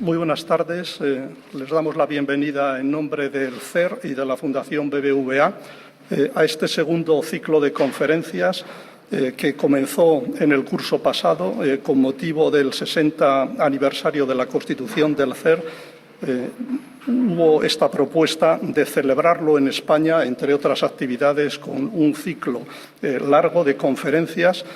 Muy buenas tardes. Les damos la bienvenida en nombre del CER y de la Fundación BBVA a este segundo ciclo de conferencias que comenzó en el curso pasado con motivo del 60 aniversario de la Constitución del CER. Hubo esta propuesta de celebrarlo en España, entre otras actividades, con un ciclo largo de conferencias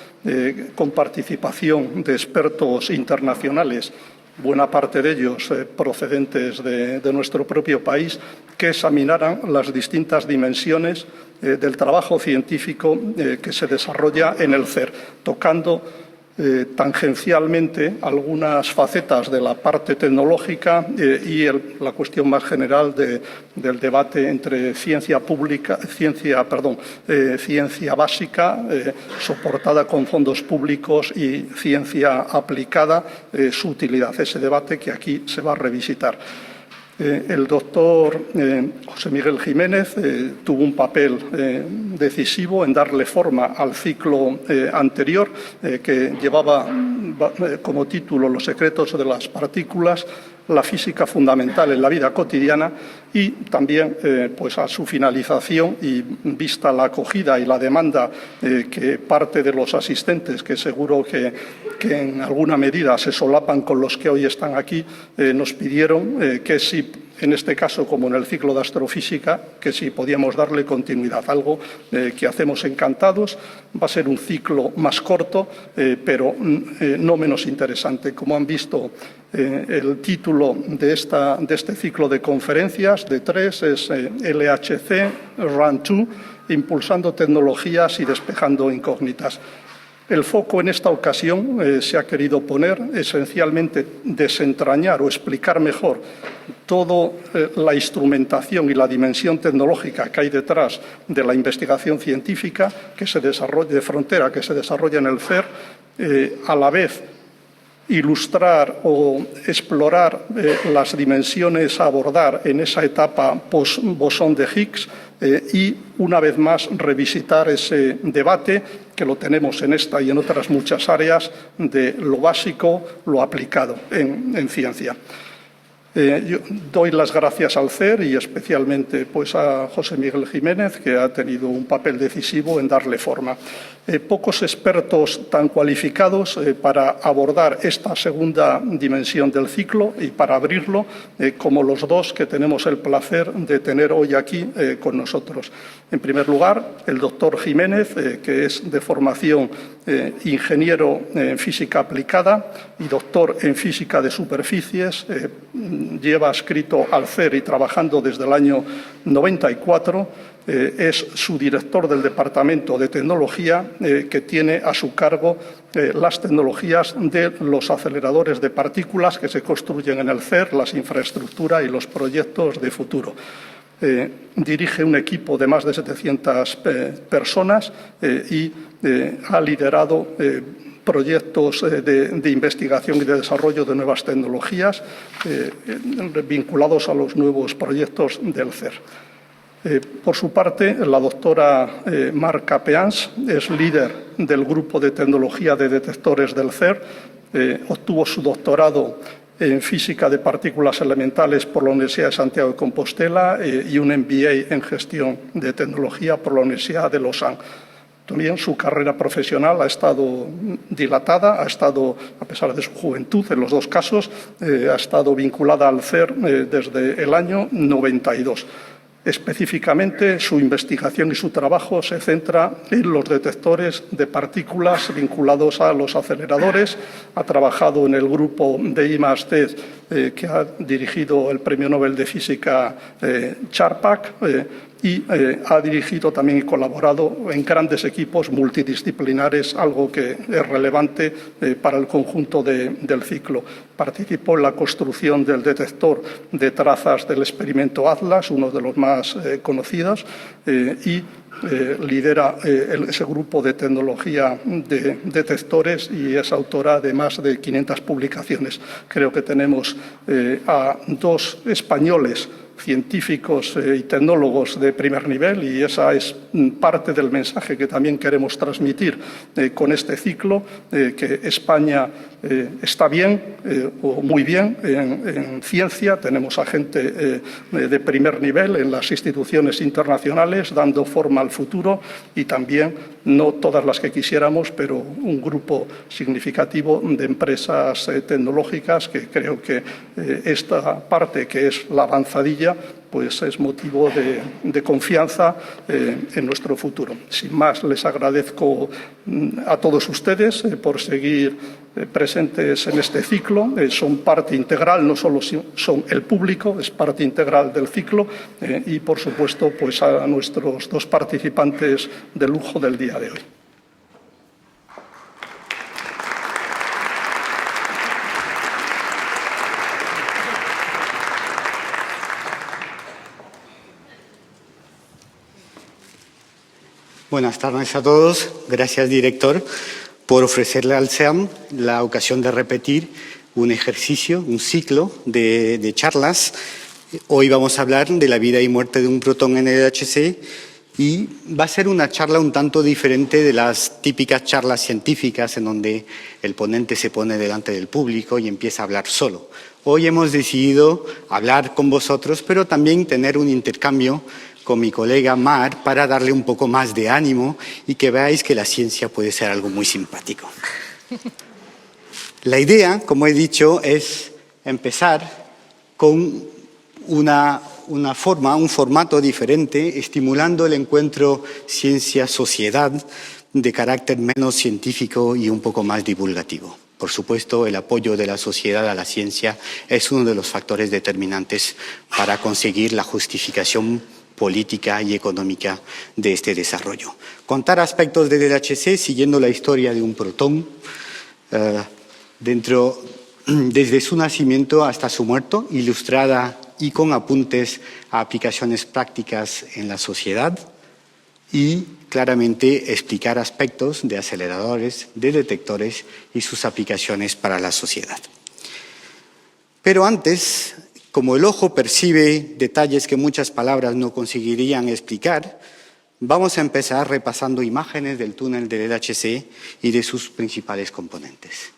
con participación de expertos internacionales, buena parte de ellos procedentes de nuestro propio país, que examinaran las distintas dimensiones del trabajo científico que se desarrolla en el CER, tocando tangencialmente algunas facetas de la parte tecnológica y la cuestión más general del debate entre ciencia básica soportada con fondos públicos y ciencia aplicada, su utilidad. Ese debate que aquí se va a revisitar. El doctor José Miguel Jiménez tuvo un papel decisivo en darle forma al ciclo anterior que llevaba como título Los secretos de las partículas, la física fundamental en la vida cotidiana, y también pues a su finalización y vista la acogida y la demanda que parte de los asistentes, que seguro que en alguna medida se solapan con los que hoy están aquí, nos pidieron que si, en este caso como en el ciclo de astrofísica, que si podíamos darle continuidad, algo que hacemos encantados. Va a ser un ciclo más corto, pero no menos interesante. Como han visto, el título de este ciclo de conferencias, de 3, es LHC Run 2, impulsando tecnologías y despejando incógnitas. El foco en esta ocasión se ha querido poner esencialmente desentrañar o explicar mejor toda la instrumentación y la dimensión tecnológica que hay detrás de la investigación científica que se desarrolla de frontera, que se desarrolla en el CER, a la vez ilustrar o explorar las dimensiones a abordar en esa etapa post-bosón de Higgs y, una vez más, revisitar ese debate que lo tenemos en esta y en otras muchas áreas de lo básico, lo aplicado en ciencia. Yo doy las gracias al CER y especialmente pues, a José Miguel Jiménez, que ha tenido un papel decisivo en darle forma. Pocos expertos tan cualificados para abordar esta segunda dimensión del ciclo y para abrirlo como los dos que tenemos el placer de tener hoy aquí con nosotros. En primer lugar, el doctor Jiménez, que es de formación ingeniero en física aplicada y doctor en física de superficies, lleva adscrito al CER y trabajando desde el año 94, es su director del Departamento de Tecnología, que tiene a su cargo las tecnologías de los aceleradores de partículas que se construyen en el CER, las infraestructuras y los proyectos de futuro. Dirige un equipo de más de 700 personas y ha liderado proyectos de investigación y de desarrollo de nuevas tecnologías vinculados a los nuevos proyectos del CER. Por su parte, la doctora Marca Peans es líder del Grupo de Tecnología de Detectores del CER. Obtuvo su doctorado en Física de Partículas Elementales por la Universidad de Santiago de Compostela y un MBA en Gestión de Tecnología por la Universidad de Lausanne. También su carrera profesional ha estado dilatada, a pesar de su juventud, en los dos casos, ha estado vinculada al CER desde el año 92. Específicamente, su investigación y su trabajo se centra en los detectores de partículas vinculados a los aceleradores. Ha trabajado en el grupo de I+D que ha dirigido el Premio Nobel de Física Charpak y ha dirigido también y colaborado en grandes equipos multidisciplinares, algo que es relevante para el conjunto del ciclo. Participó en la construcción del detector de trazas del experimento Atlas, uno de los más conocidos, y lidera ese grupo de tecnología de detectores y es autora de más de 500 publicaciones. Creo que tenemos a dos españoles científicos y tecnólogos de primer nivel, y esa es parte del mensaje que también queremos transmitir con este ciclo, que España está bien o muy bien en ciencia. Tenemos a gente de primer nivel en las instituciones internacionales dando forma al futuro, y también, no todas las que quisiéramos, pero un grupo significativo de empresas tecnológicas que creo que esta parte, que es la avanzadilla, pues es motivo de confianza en nuestro futuro. Sin más, les agradezco a todos ustedes por seguir presentes en este ciclo. Son parte integral, no solo son el público, es parte integral del ciclo, y, por supuesto, pues a nuestros dos participantes de lujo del día de hoy. Buenas tardes a todos. Gracias, director, por ofrecerle al CEAM la ocasión de repetir un ejercicio, un ciclo de charlas. Hoy vamos a hablar de la vida y muerte de un protón en el LHC, y va a ser una charla un tanto diferente de las típicas charlas científicas en donde el ponente se pone delante del público y empieza a hablar solo. Hoy hemos decidido hablar con vosotros, pero también tener un intercambio con mi colega Mar para darle un poco más de ánimo y que veáis que la ciencia puede ser algo muy simpático. La idea, como he dicho, es empezar con un formato diferente, estimulando el encuentro ciencia-sociedad de carácter menos científico y un poco más divulgativo. Por supuesto, el apoyo de la sociedad a la ciencia es uno de los factores determinantes para conseguir la justificación política y económica de este desarrollo. Contar aspectos del LHC siguiendo la historia de un protón, desde su nacimiento hasta su muerte, ilustrada y con apuntes a aplicaciones prácticas en la sociedad, y claramente explicar aspectos de aceleradores, de detectores y sus aplicaciones para la sociedad. Pero antes, como el ojo percibe detalles que muchas palabras no conseguirían explicar, vamos a empezar repasando imágenes del túnel del LHC y de sus principales componentes.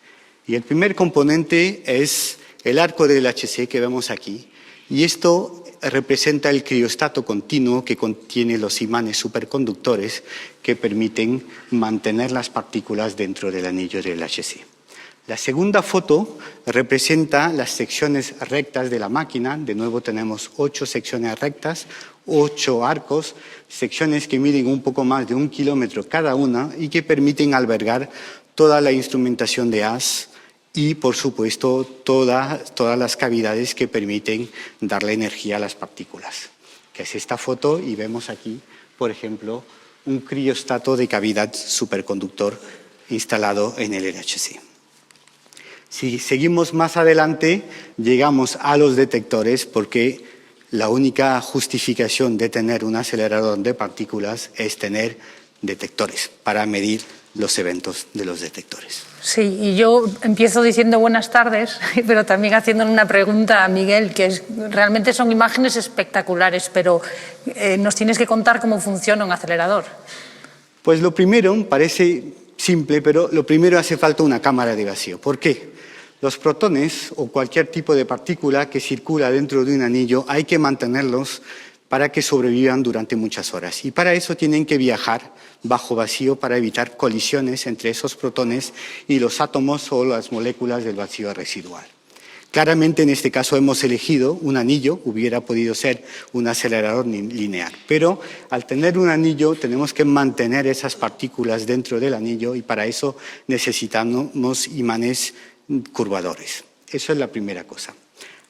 Y el primer componente es el arco del LHC que vemos aquí, y esto representa el criostato continuo que contiene los imanes superconductores que permiten mantener las partículas dentro del anillo del LHC. La segunda foto representa las secciones rectas de la máquina. De nuevo tenemos 8 secciones rectas, 8 arcos, secciones que miden un poco más de 1 kilómetro cada una y que permiten albergar toda la instrumentación de haz y, por supuesto, todas las cavidades que permiten darle energía a las partículas. Que es esta foto, y vemos aquí, por ejemplo, un criostato de cavidad superconductor instalado en el LHC. Si seguimos más adelante, llegamos a los detectores, porque la única justificación de tener un acelerador de partículas es tener detectores para medir los eventos de los detectores. Sí, y yo empiezo diciendo buenas tardes, pero también haciéndole una pregunta a Miguel, que realmente son imágenes espectaculares, pero nos tienes que contar cómo funciona un acelerador. Pues lo primero, parece simple, pero lo primero hace falta una cámara de vacío. ¿Por qué? Los protones o cualquier tipo de partícula que circula dentro de un anillo hay que mantenerlos para que sobrevivan durante muchas horas. Y para eso tienen que viajar bajo vacío para evitar colisiones entre esos protones y los átomos o las moléculas del vacío residual. Claramente en este caso hemos elegido un anillo, hubiera podido ser un acelerador lineal, pero al tener un anillo tenemos que mantener esas partículas dentro del anillo y para eso necesitamos imanes curvadores. Eso es la primera cosa.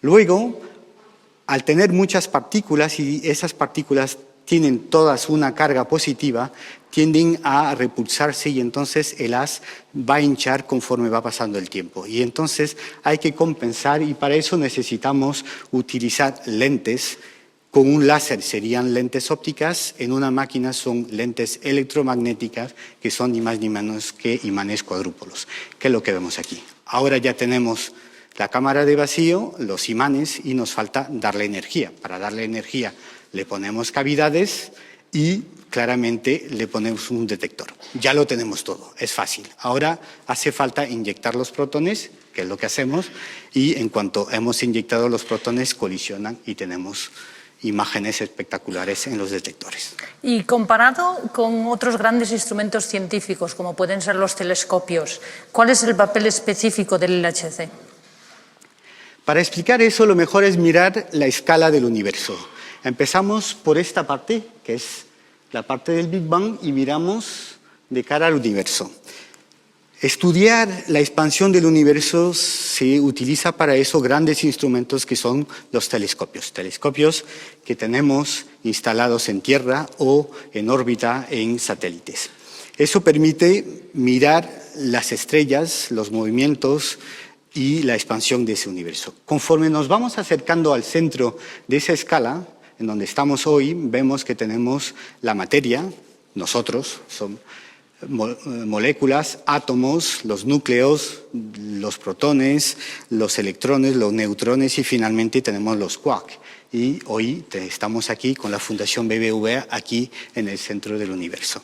Luego, al tener muchas partículas y esas partículas tienen todas una carga positiva, tienden a repulsarse y entonces el haz va a hinchar conforme va pasando el tiempo. Y entonces hay que compensar y para eso necesitamos utilizar lentes con un láser. Serían lentes ópticas, en una máquina son lentes electromagnéticas que son ni más ni menos que imanes cuadrúpolos, que es lo que vemos aquí. Ahora ya tenemos la cámara de vacío, los imanes y nos falta darle energía. Para darle energía le ponemos cavidades y claramente le ponemos un detector. Ya lo tenemos todo, es fácil. Ahora hace falta inyectar los protones, que es lo que hacemos, y en cuanto hemos inyectado los protones colisionan y tenemos imágenes espectaculares en los detectores. Y comparado con otros grandes instrumentos científicos, como pueden ser los telescopios, ¿cuál es el papel específico del LHC? Para explicar eso, lo mejor es mirar la escala del universo. Empezamos por esta parte, que es la parte del Big Bang, y miramos de cara al universo. Estudiar la expansión del universo se utiliza para eso grandes instrumentos que son los telescopios. Telescopios que tenemos instalados en tierra o en órbita en satélites. Eso permite mirar las estrellas, los movimientos y la expansión de ese universo. Conforme nos vamos acercando al centro de esa escala, en donde estamos hoy, vemos que tenemos la materia, nosotros, son moléculas, átomos, los núcleos, los protones, los electrones, los neutrones y finalmente tenemos los quarks. Y hoy estamos aquí con la Fundación BBVA, aquí en el centro del universo.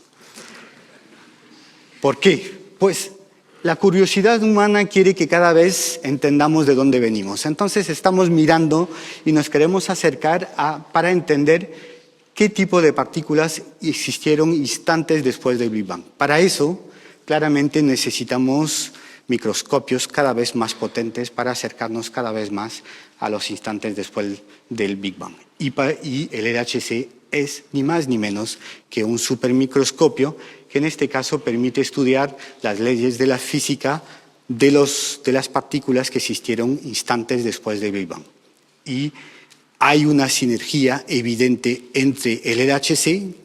¿Por qué? Pues la curiosidad humana quiere que cada vez entendamos de dónde venimos. Entonces estamos mirando y nos queremos acercar para entender qué tipo de partículas existieron instantes después del Big Bang. Para eso, claramente necesitamos microscopios cada vez más potentes para acercarnos cada vez más a los instantes después del Big Bang. Y el LHC es ni más ni menos que un supermicroscopio que en este caso permite estudiar las leyes de la física de las partículas que existieron instantes después del Big Bang. Y hay una sinergia evidente entre el LHC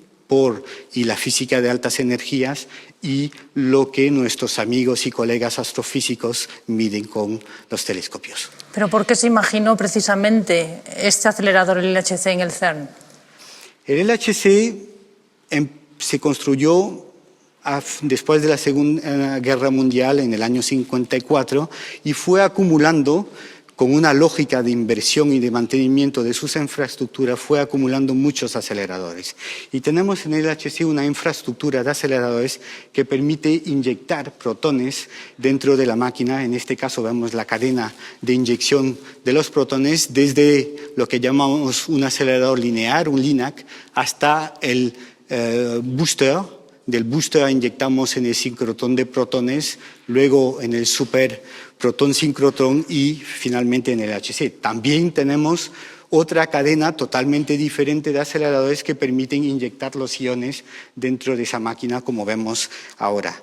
y la física de altas energías y lo que nuestros amigos y colegas astrofísicos miden con los telescopios. ¿Pero por qué se imaginó precisamente este acelerador, el LHC, en el CERN? El LHC se construyó después de la Segunda Guerra Mundial en el año 54 y fue acumulando, con una lógica de inversión y de mantenimiento de sus infraestructuras, fue acumulando muchos aceleradores. Y tenemos en el LHC una infraestructura de aceleradores que permite inyectar protones dentro de la máquina. En este caso vemos la cadena de inyección de los protones desde lo que llamamos un acelerador lineal, un LINAC, hasta el booster. Del booster inyectamos en el sincrotrón de protones, luego en el superprotón sincrotrón y finalmente en el LHC. También tenemos otra cadena totalmente diferente de aceleradores que permiten inyectar los iones dentro de esa máquina, como vemos ahora.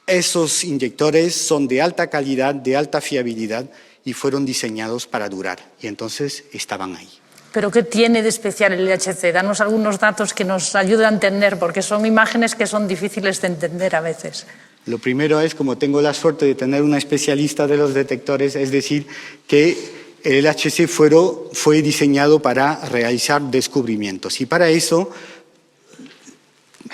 Esos inyectores son de alta calidad, de alta fiabilidad y fueron diseñados para durar y entonces estaban ahí. ¿Pero qué tiene de especial el LHC? Danos algunos datos que nos ayuden a entender, porque son imágenes que son difíciles de entender a veces. Lo primero es, como tengo la suerte de tener una especialista de los detectores, es decir, que el LHC fue diseñado para realizar descubrimientos. Y para eso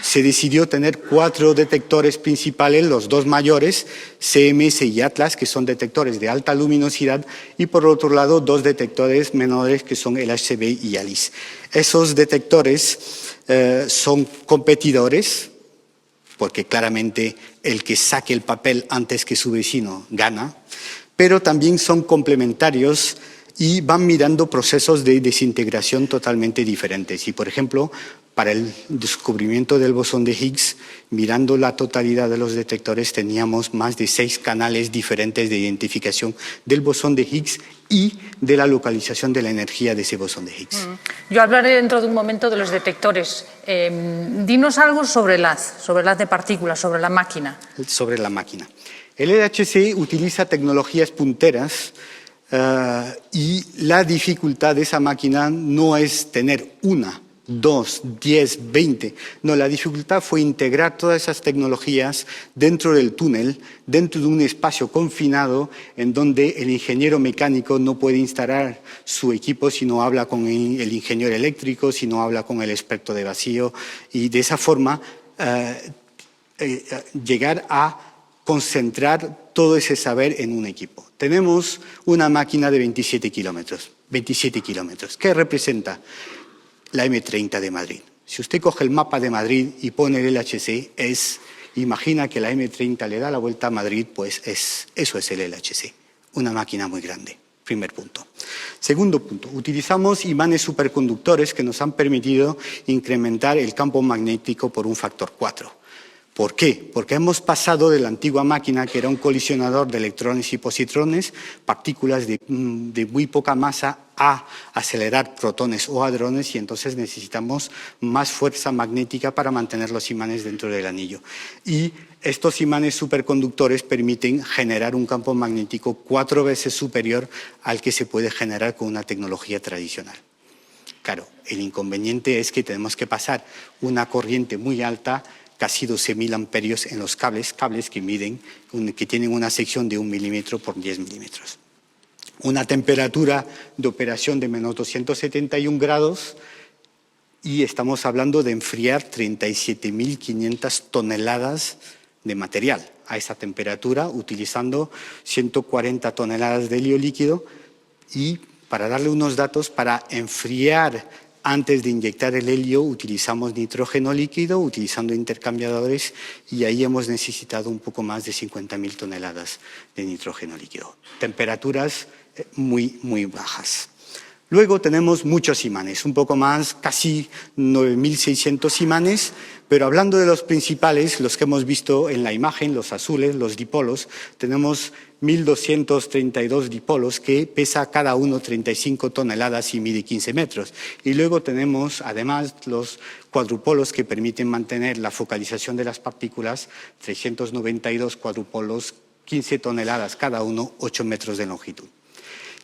se decidió tener 4 detectores principales, los 2 mayores, CMS y Atlas, que son detectores de alta luminosidad, y por otro lado 2 detectores menores, que son el LHCb y ALICE. Esos detectores son competidores, porque claramente el que saque el papel antes que su vecino gana, pero también son complementarios y van mirando procesos de desintegración totalmente diferentes. Y, por ejemplo, para el descubrimiento del bosón de Higgs, mirando la totalidad de los detectores, teníamos más de 6 canales diferentes de identificación del bosón de Higgs y de la localización de la energía de ese bosón de Higgs. Yo hablaré dentro de un momento de los detectores. Dinos algo sobre el haz de partículas, sobre la máquina. Sobre la máquina. El LHC utiliza tecnologías punteras y la dificultad de esa máquina no es tener 1, 2, 10, 20. No, la dificultad fue integrar todas esas tecnologías dentro del túnel, dentro de un espacio confinado en donde el ingeniero mecánico no puede instalar su equipo si no habla con el ingeniero eléctrico, si no habla con el experto de vacío, y de esa forma llegar a concentrar todo ese saber en un equipo. Tenemos una máquina de 27 kilómetros. 27 kilómetros. ¿Qué representa? La M30 de Madrid. Si usted coge el mapa de Madrid y pone el LHC, imagina que la M30 le da la vuelta a Madrid, pues eso es el LHC, una máquina muy grande. Primer punto. Segundo punto, utilizamos imanes superconductores que nos han permitido incrementar el campo magnético por un factor 4. ¿Por qué? Porque hemos pasado de la antigua máquina, que era un colisionador de electrones y positrones, partículas de muy poca masa, a acelerar protones o hadrones, y entonces necesitamos más fuerza magnética para mantener los imanes dentro del anillo. Y estos imanes superconductores permiten generar un campo magnético 4 veces superior al que se puede generar con una tecnología tradicional. Claro, el inconveniente es que tenemos que pasar una corriente muy alta, casi 12.000 amperios en los cables que tienen una sección de 1 milímetro por 10 milímetros. Una temperatura de operación de menos 271 grados y estamos hablando de enfriar 37.500 toneladas de material a esa temperatura, utilizando 140 toneladas de helio líquido. Y para darle unos datos, para enfriar antes de inyectar el helio utilizamos nitrógeno líquido, utilizando intercambiadores, y ahí hemos necesitado un poco más de 50.000 toneladas de nitrógeno líquido. Temperaturas muy, muy bajas. Luego tenemos muchos imanes, un poco más, casi 9.600 imanes, pero hablando de los principales, los que hemos visto en la imagen, los azules, los dipolos, tenemos 1.232 dipolos que pesa cada uno 35 toneladas y mide 15 metros. Y luego tenemos además los cuadrupolos que permiten mantener la focalización de las partículas, 392 cuadrupolos, 15 toneladas cada uno, 8 metros de longitud.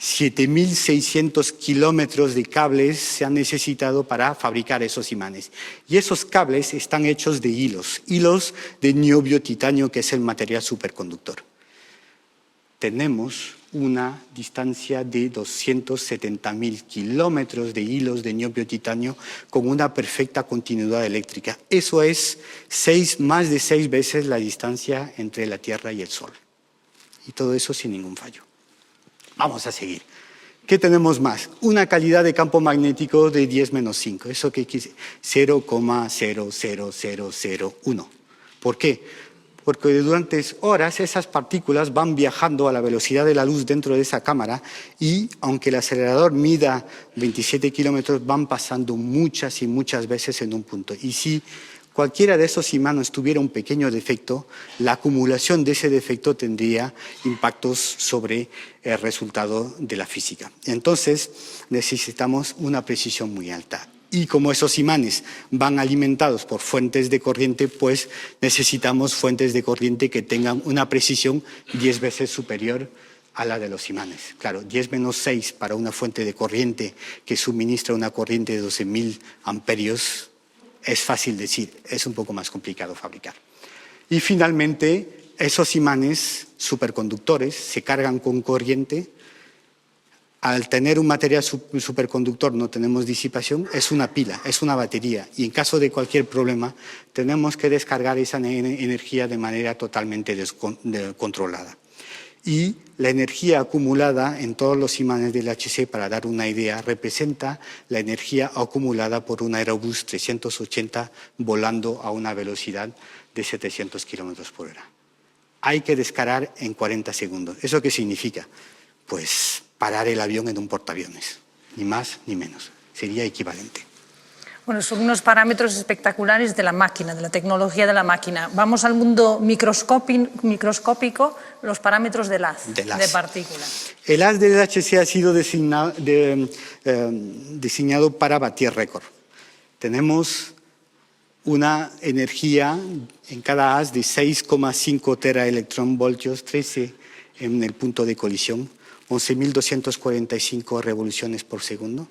7.600 kilómetros de cables se han necesitado para fabricar esos imanes. Y esos cables están hechos de hilos de niobio titanio, que es el material superconductor. Tenemos una distancia de 270.000 kilómetros de hilos de niobio titanio con una perfecta continuidad eléctrica. Eso es más de 6 veces la distancia entre la Tierra y el Sol. Y todo eso sin ningún fallo. Vamos a seguir. ¿Qué tenemos más? Una calidad de campo magnético de 10-5. ¿Eso qué quiere decir? 0,00001. ¿Por qué? Porque durante horas esas partículas van viajando a la velocidad de la luz dentro de esa cámara y, aunque el acelerador mida 27 kilómetros, van pasando muchas y muchas veces en un punto. Y si cualquiera de esos imanes tuviera un pequeño defecto, la acumulación de ese defecto tendría impactos sobre el resultado de la física. Entonces, necesitamos una precisión muy alta. Y como esos imanes van alimentados por fuentes de corriente, pues necesitamos fuentes de corriente que tengan una precisión 10 veces superior a la de los imanes. Claro, 10-6 para una fuente de corriente que suministra una corriente de 12.000 amperios, es fácil decir, es un poco más complicado fabricar. Y finalmente, esos imanes superconductores se cargan con corriente. Al tener un material superconductor no tenemos disipación, es una pila, es una batería. Y en caso de cualquier problema, tenemos que descargar esa energía de manera totalmente controlada. Y la energía acumulada en todos los imanes del LHC, para dar una idea, representa la energía acumulada por un Airbus 380 volando a una velocidad de 700 kilómetros por hora. Hay que descargar en 40 segundos. ¿Eso qué significa? Pues parar el avión en un portaaviones, ni más ni menos. Sería equivalente. Bueno, son unos parámetros espectaculares de la máquina, de la tecnología de la máquina. Vamos al mundo microscópico, los parámetros del haz de partículas. El haz del LHC ha sido diseñado para batir récord. Tenemos una energía en cada haz de 6,5 teraelectronvoltios, 13 en el punto de colisión, 11.245 revoluciones por segundo.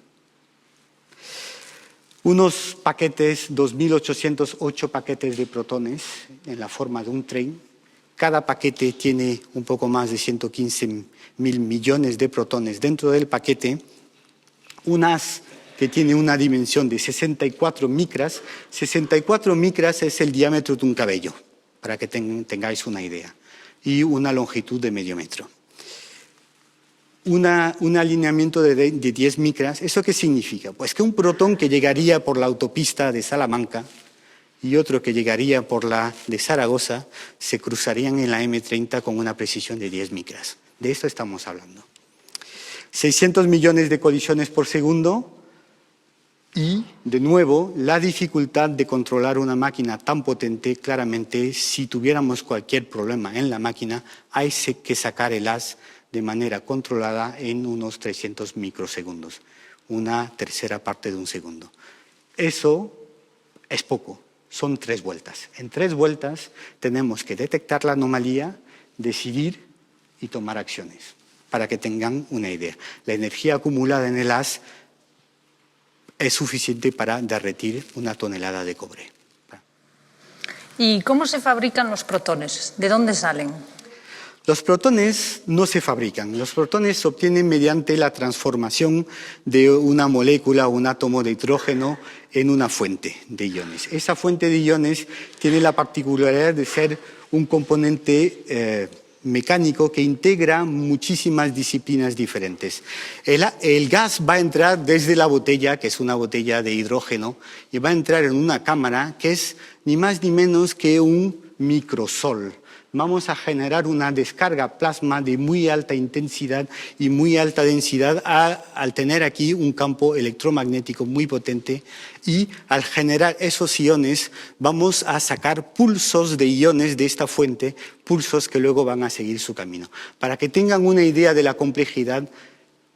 Unos paquetes, 2.808 paquetes de protones en la forma de un tren. Cada paquete tiene un poco más de 115.000 millones de protones dentro del paquete. Un haz que tiene una dimensión de 64 micras. 64 micras es el diámetro de un cabello, para que tengáis una idea. y una longitud de medio metro. Un alineamiento de 10 micras, ¿eso qué significa? Pues que un protón que llegaría por la autopista de Salamanca y otro que llegaría por la de Zaragoza se cruzarían en la M30 con una precisión de 10 micras. De esto estamos hablando. 600 millones de colisiones por segundo y, de nuevo, la dificultad de controlar una máquina tan potente. Claramente, si tuviéramos cualquier problema en la máquina, hay que sacar el haz de manera controlada en unos 300 microsegundos, una tercera parte de un segundo. Eso es poco, son 3 vueltas. En 3 vueltas tenemos que detectar la anomalía, decidir y tomar acciones, para que tengan una idea. La energía acumulada en el haz es suficiente para derretir una tonelada de cobre. ¿Y cómo se fabrican los protones? ¿De dónde salen? Los protones no se fabrican. Los protones se obtienen mediante la transformación de una molécula o un átomo de hidrógeno en una fuente de iones. Esa fuente de iones tiene la particularidad de ser un componente mecánico que integra muchísimas disciplinas diferentes. El gas va a entrar desde la botella, que es una botella de hidrógeno, y va a entrar en una cámara que es ni más ni menos que un microsol. Vamos a generar una descarga plasma de muy alta intensidad y muy alta densidad al tener aquí un campo electromagnético muy potente, y al generar esos iones vamos a sacar pulsos de iones de esta fuente, pulsos que luego van a seguir su camino. Para que tengan una idea de la complejidad,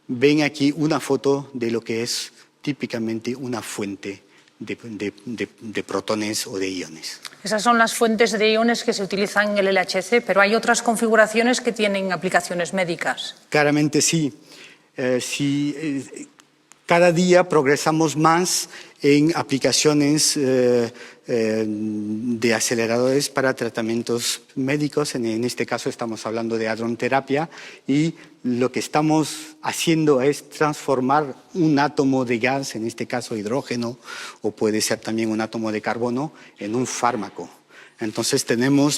ven aquí una foto de lo que es típicamente una fuente de protones o de iones. Esas son las fuentes de iones que se utilizan en el LHC, pero hay otras configuraciones que tienen aplicaciones médicas. Claramente sí. Cada día progresamos más en aplicaciones de aceleradores para tratamientos médicos. En este caso estamos hablando de hadronoterapia, y lo que estamos haciendo es transformar un átomo de gas, en este caso hidrógeno, o puede ser también un átomo de carbono, en un fármaco. Entonces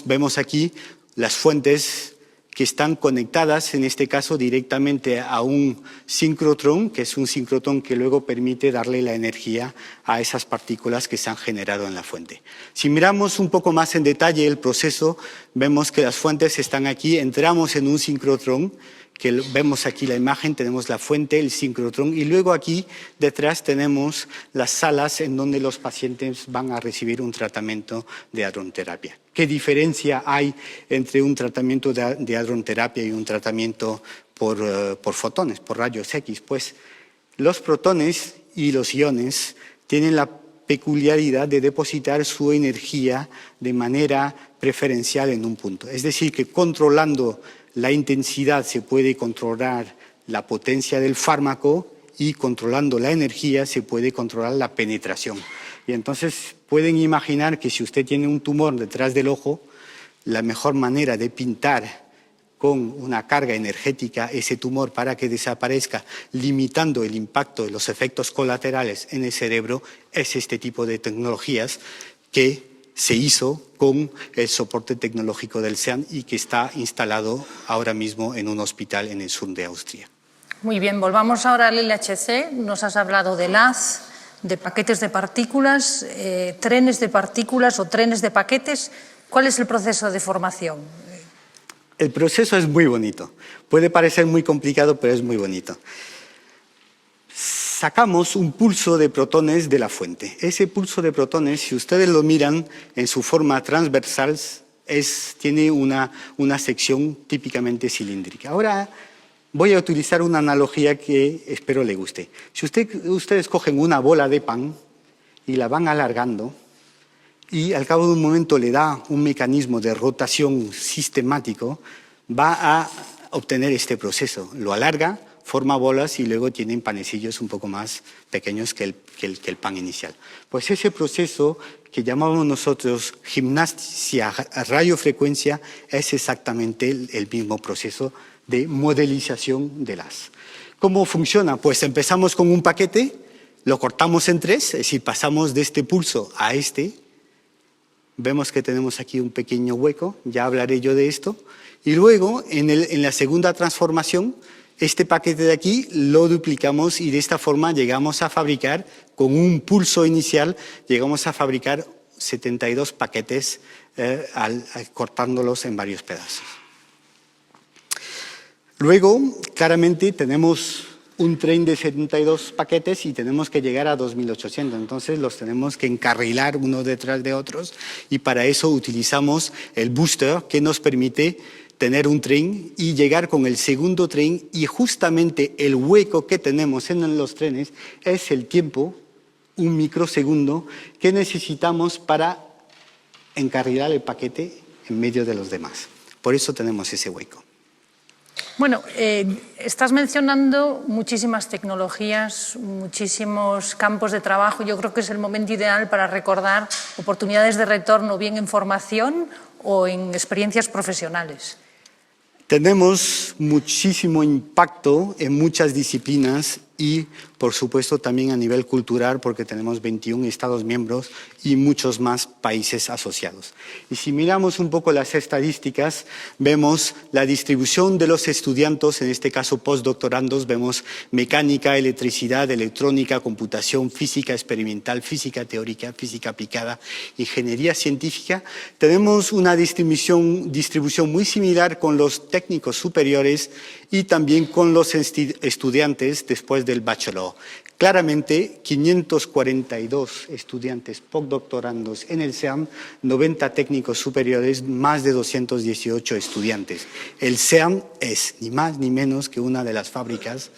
vemos aquí las fuentes que están conectadas, en este caso directamente a un sincrotrón, que es un sincrotrón que luego permite darle la energía a esas partículas que se han generado en la fuente. Si miramos un poco más en detalle el proceso, vemos que las fuentes están aquí, entramos en un sincrotrón, que vemos aquí la imagen, tenemos la fuente, el sincrotrón, y luego aquí detrás tenemos las salas en donde los pacientes van a recibir un tratamiento de hadronoterapia. ¿Qué diferencia hay entre un tratamiento de hadronoterapia y un tratamiento por fotones, por rayos X? Pues los protones y los iones tienen la peculiaridad de depositar su energía de manera preferencial en un punto. Es decir, que controlando la intensidad se puede controlar la potencia del fármaco, y controlando la energía se puede controlar la penetración. Y entonces pueden imaginar que si usted tiene un tumor detrás del ojo, la mejor manera de pintar con una carga energética ese tumor para que desaparezca, limitando el impacto de los efectos colaterales en el cerebro, es este tipo de tecnologías que se hizo con el soporte tecnológico del CERN y que está instalado ahora mismo en un hospital en el sur de Austria. Muy bien, volvamos ahora al LHC. Nos has hablado del haz, de paquetes de partículas, trenes de partículas o trenes de paquetes. ¿Cuál es el proceso de formación? El proceso es muy bonito. Puede parecer muy complicado, pero es muy bonito. Sacamos un pulso de protones de la fuente. Ese pulso de protones, si ustedes lo miran en su forma transversal, tiene una sección típicamente cilíndrica. Ahora voy a utilizar una analogía que espero le guste. Si ustedes cogen una bola de pan y la van alargando, y al cabo de un momento le da un mecanismo de rotación sistemático, va a obtener este proceso. Lo alarga, forma bolas y luego tienen panecillos un poco más pequeños que el pan inicial. Pues ese proceso que llamamos nosotros gimnasia a radiofrecuencia es exactamente el mismo proceso de modelización del haz. ¿Cómo funciona? Pues empezamos con un paquete, lo cortamos en 3, es decir, pasamos de este pulso a este. Vemos que tenemos aquí un pequeño hueco, ya hablaré yo de esto. Y luego, en la segunda transformación, este paquete de aquí lo duplicamos y de esta forma llegamos a fabricar, con un pulso inicial, llegamos a fabricar 72 paquetes cortándolos en varios pedazos. Luego, claramente, tenemos un tren de 72 paquetes y tenemos que llegar a 2.800. Entonces, los tenemos que encarrilar uno detrás de otros y para eso utilizamos el booster que nos permite tener un tren y llegar con el segundo tren y justamente el hueco que tenemos en los trenes es el tiempo, un microsegundo, que necesitamos para encarrilar el paquete en medio de los demás. Por eso tenemos ese hueco. Bueno, estás mencionando muchísimas tecnologías, muchísimos campos de trabajo. Yo creo que es el momento ideal para recordar oportunidades de retorno, bien en formación o en experiencias profesionales. Tenemos muchísimo impacto en muchas disciplinas y, por supuesto, también a nivel cultural, porque tenemos 21 Estados miembros y muchos más países asociados. Y si miramos un poco las estadísticas, vemos la distribución de los estudiantes, en este caso postdoctorandos, vemos mecánica, electricidad, electrónica, computación, física experimental, física teórica, física aplicada, ingeniería científica. Tenemos una distribución muy similar con los técnicos superiores y también con los estudiantes después del bachelor. Claramente, 542 estudiantes postdoctorandos en el CERN, 90 técnicos superiores, más de 218 estudiantes. El CERN es ni más ni menos que una de las fábricas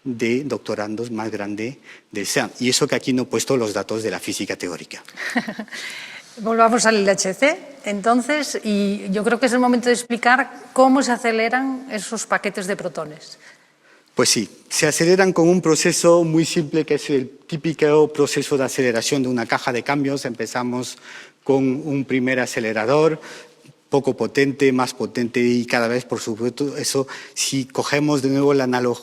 de doctorandos más grande del CERN. Y eso que aquí no he puesto los datos de la física teórica. Volvamos al LHC, entonces, y yo creo que es el momento de explicar cómo se aceleran esos paquetes de protones. Pues sí, se aceleran con un proceso muy simple que es el típico proceso de aceleración de una caja de cambios. Empezamos con un primer acelerador, poco potente, más potente y cada vez, por supuesto, eso, si cogemos de nuevo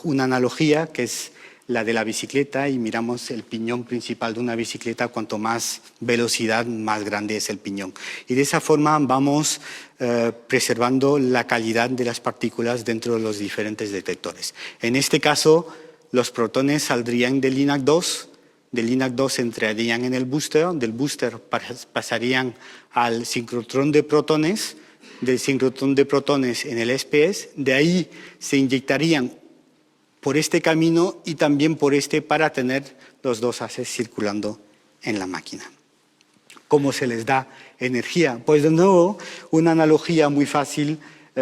una analogía que es la de la bicicleta y miramos el piñón principal de una bicicleta, cuanto más velocidad, más grande es el piñón. Y de esa forma vamos preservando la calidad de las partículas dentro de los diferentes detectores. En este caso, los protones saldrían del LINAC 2, del LINAC 2 entrarían en el booster, del booster pasarían al sincrotrón de protones, del sincrotrón de protones en el SPS, de ahí se inyectarían por este camino y también por este para tener los dos haces circulando en la máquina. ¿Cómo se les da energía? Pues de nuevo, una analogía muy fácil,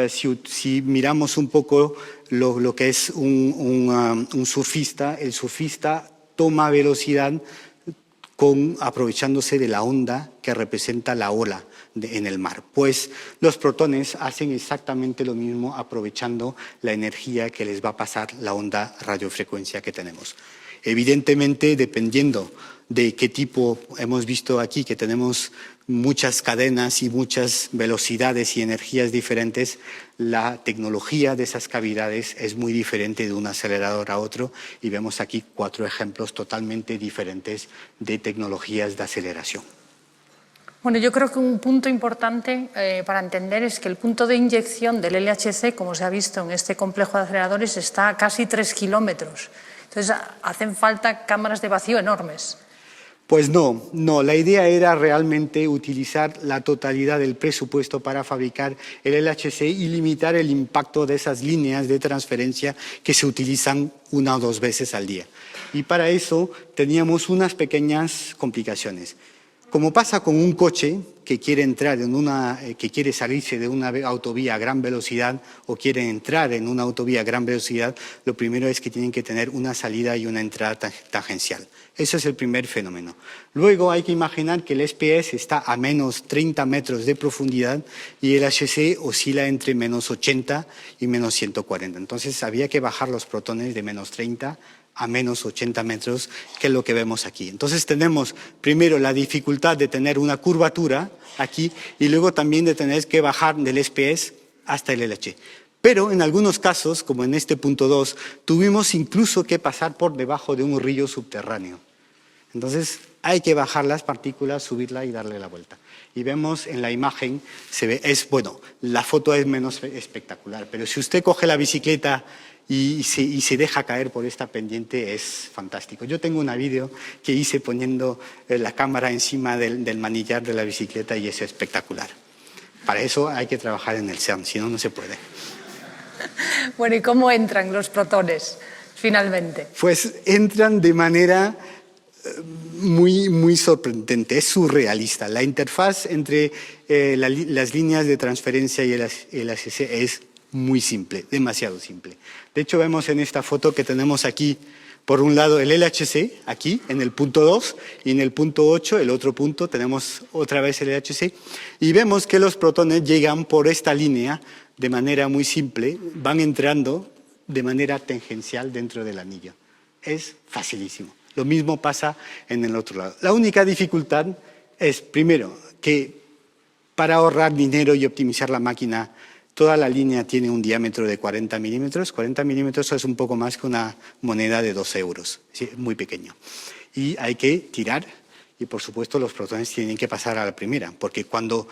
si miramos un poco lo que es un surfista, el surfista toma velocidad aprovechándose de la onda que representa la ola en el mar. Pues los protones hacen exactamente lo mismo aprovechando la energía que les va a pasar la onda radiofrecuencia que tenemos. Evidentemente, dependiendo de qué tipo, hemos visto aquí que tenemos muchas cadenas y muchas velocidades y energías diferentes, la tecnología de esas cavidades es muy diferente de un acelerador a otro y vemos aquí 4 ejemplos totalmente diferentes de tecnologías de aceleración. Bueno, yo creo que un punto importante para entender es que el punto de inyección del LHC, como se ha visto en este complejo de aceleradores, está a casi 3 kilómetros. Entonces, hacen falta cámaras de vacío enormes. Pues no, la idea era realmente utilizar la totalidad del presupuesto para fabricar el LHC y limitar el impacto de esas líneas de transferencia que se utilizan 1 o 2 veces al día. Y para eso teníamos unas pequeñas complicaciones. Como pasa con un coche que quiere entrar que quiere salirse de una autovía a gran velocidad o quiere entrar en una autovía a gran velocidad, lo primero es que tienen que tener una salida y una entrada tangencial. Ese es el primer fenómeno. Luego hay que imaginar que el SPS está a menos 30 metros de profundidad y el LHC oscila entre menos 80 y menos 140. Entonces había que bajar los protones de menos 30 a menos 80 metros, que es lo que vemos aquí. Entonces tenemos primero la dificultad de tener una curvatura aquí y luego también de tener que bajar del SPS hasta el LHC. Pero en algunos casos, como en este punto 2, tuvimos incluso que pasar por debajo de un río subterráneo. Entonces hay que bajar las partículas, subirla y darle la vuelta. Y vemos en la imagen, la foto es menos espectacular, pero si usted coge la bicicleta y se deja caer por esta pendiente, es fantástico. Yo tengo una vídeo que hice poniendo la cámara encima del manillar de la bicicleta y es espectacular. Para eso hay que trabajar en el CERN, si no, no se puede. Bueno, ¿y cómo entran los protones finalmente? Pues entran de manera muy sorprendente, es surrealista. La interfaz entre las líneas de transferencia y el HC es muy simple, demasiado simple. De hecho, vemos en esta foto que tenemos aquí, por un lado, el LHC, aquí, en el punto 2, y en el punto 8, el otro punto, tenemos otra vez el LHC, y vemos que los protones llegan por esta línea de manera muy simple, van entrando de manera tangencial dentro del anillo. Es facilísimo. Lo mismo pasa en el otro lado. La única dificultad es, primero, que para ahorrar dinero y optimizar la máquina, toda la línea tiene un diámetro de 40 milímetros. 40 milímetros es un poco más que una moneda de 2 euros. ¿Sí? Es muy pequeño. Y hay que tirar y, por supuesto, los protones tienen que pasar a la primera, porque cuando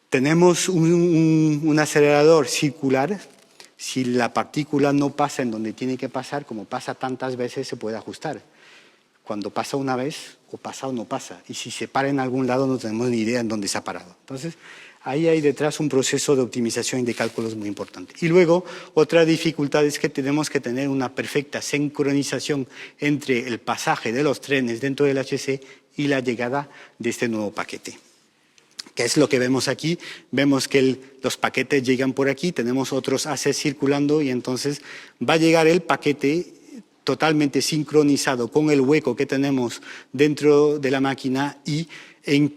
tenemos un acelerador circular, si la partícula no pasa en donde tiene que pasar, como pasa tantas veces, se puede ajustar. Cuando pasa una vez, o pasa o no pasa. Y si se para en algún lado, no tenemos ni idea en dónde se ha parado. Entonces, ahí hay detrás un proceso de optimización y de cálculos muy importante. Y luego, otra dificultad es que tenemos que tener una perfecta sincronización entre el pasaje de los trenes dentro del HC y la llegada de este nuevo paquete. ¿Qué es lo que vemos aquí? Vemos que los paquetes llegan por aquí, tenemos otros haces circulando y entonces va a llegar el paquete totalmente sincronizado con el hueco que tenemos dentro de la máquina y en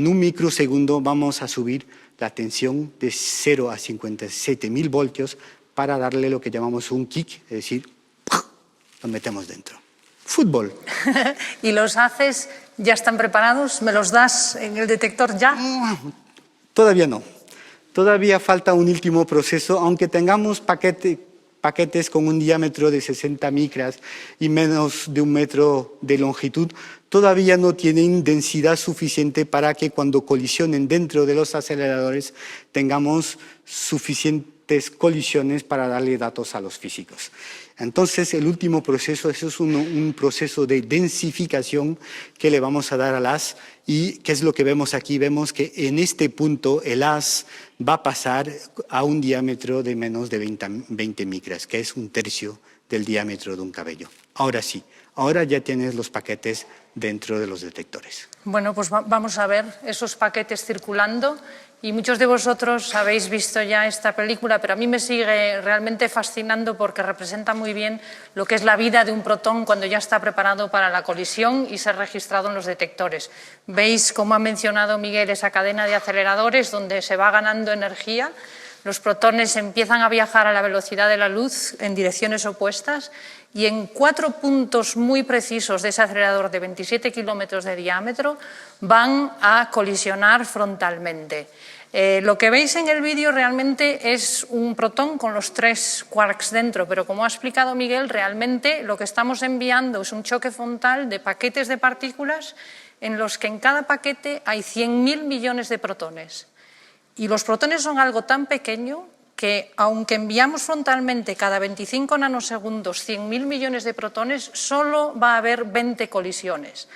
un microsegundo vamos a subir la tensión de 0 a 57.000 voltios para darle lo que llamamos un kick, es decir, lo metemos dentro. Fútbol. ¿Y los haces ya están preparados? ¿Me los das en el detector ya? Todavía no. Todavía falta un último proceso, aunque tengamos paquetes con un diámetro de 60 micras y menos de 1 metro de longitud, todavía no tienen densidad suficiente para que cuando colisionen dentro de los aceleradores tengamos suficientes colisiones para darle datos a los físicos. Entonces, el último proceso, eso es un proceso de densificación que le vamos a dar al haz. ¿Y qué es lo que vemos aquí? Vemos que en este punto el haz va a pasar a un diámetro de menos de 20 micras, que es 1/3 del diámetro de un cabello. Ahora sí, ahora ya tienes los paquetes dentro de los detectores. Bueno, pues vamos a ver esos paquetes circulando. Y muchos de vosotros habéis visto ya esta película, pero a mí me sigue realmente fascinando porque representa muy bien lo que es la vida de un protón cuando ya está preparado para la colisión y ser registrado en los detectores. Veis, como ha mencionado Miguel, esa cadena de aceleradores donde se va ganando energía. Los protones empiezan a viajar a la velocidad de la luz en direcciones opuestas y en 4 puntos muy precisos de ese acelerador de 27 kilómetros de diámetro van a colisionar frontalmente. Lo que veis en el vídeo realmente es un protón con los 3 quarks dentro, pero como ha explicado Miguel, realmente lo que estamos enviando es un choque frontal de paquetes de partículas en los que en cada paquete hay 100.000 millones de protones. Y los protones son algo tan pequeño que, aunque enviamos frontalmente cada 25 nanosegundos 100.000 millones de protones, solo va a haber 20 colisiones.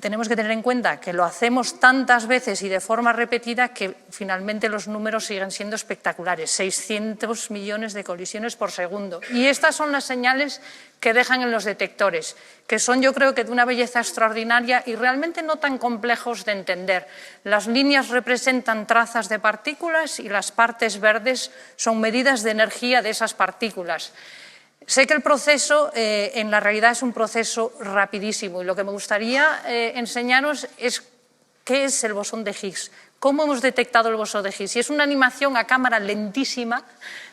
Tenemos que tener en cuenta que lo hacemos tantas veces y de forma repetida que finalmente los números siguen siendo espectaculares, 600 millones de colisiones por segundo. Y estas son las señales que dejan en los detectores, que son, yo creo, que de una belleza extraordinaria y realmente no tan complejos de entender. Las líneas representan trazas de partículas y las partes verdes son medidas de energía de esas partículas. Sé que el proceso en la realidad es un proceso rapidísimo y lo que me gustaría enseñaros es qué es el bosón de Higgs, cómo hemos detectado el bosón de Higgs. Y es una animación a cámara lentísima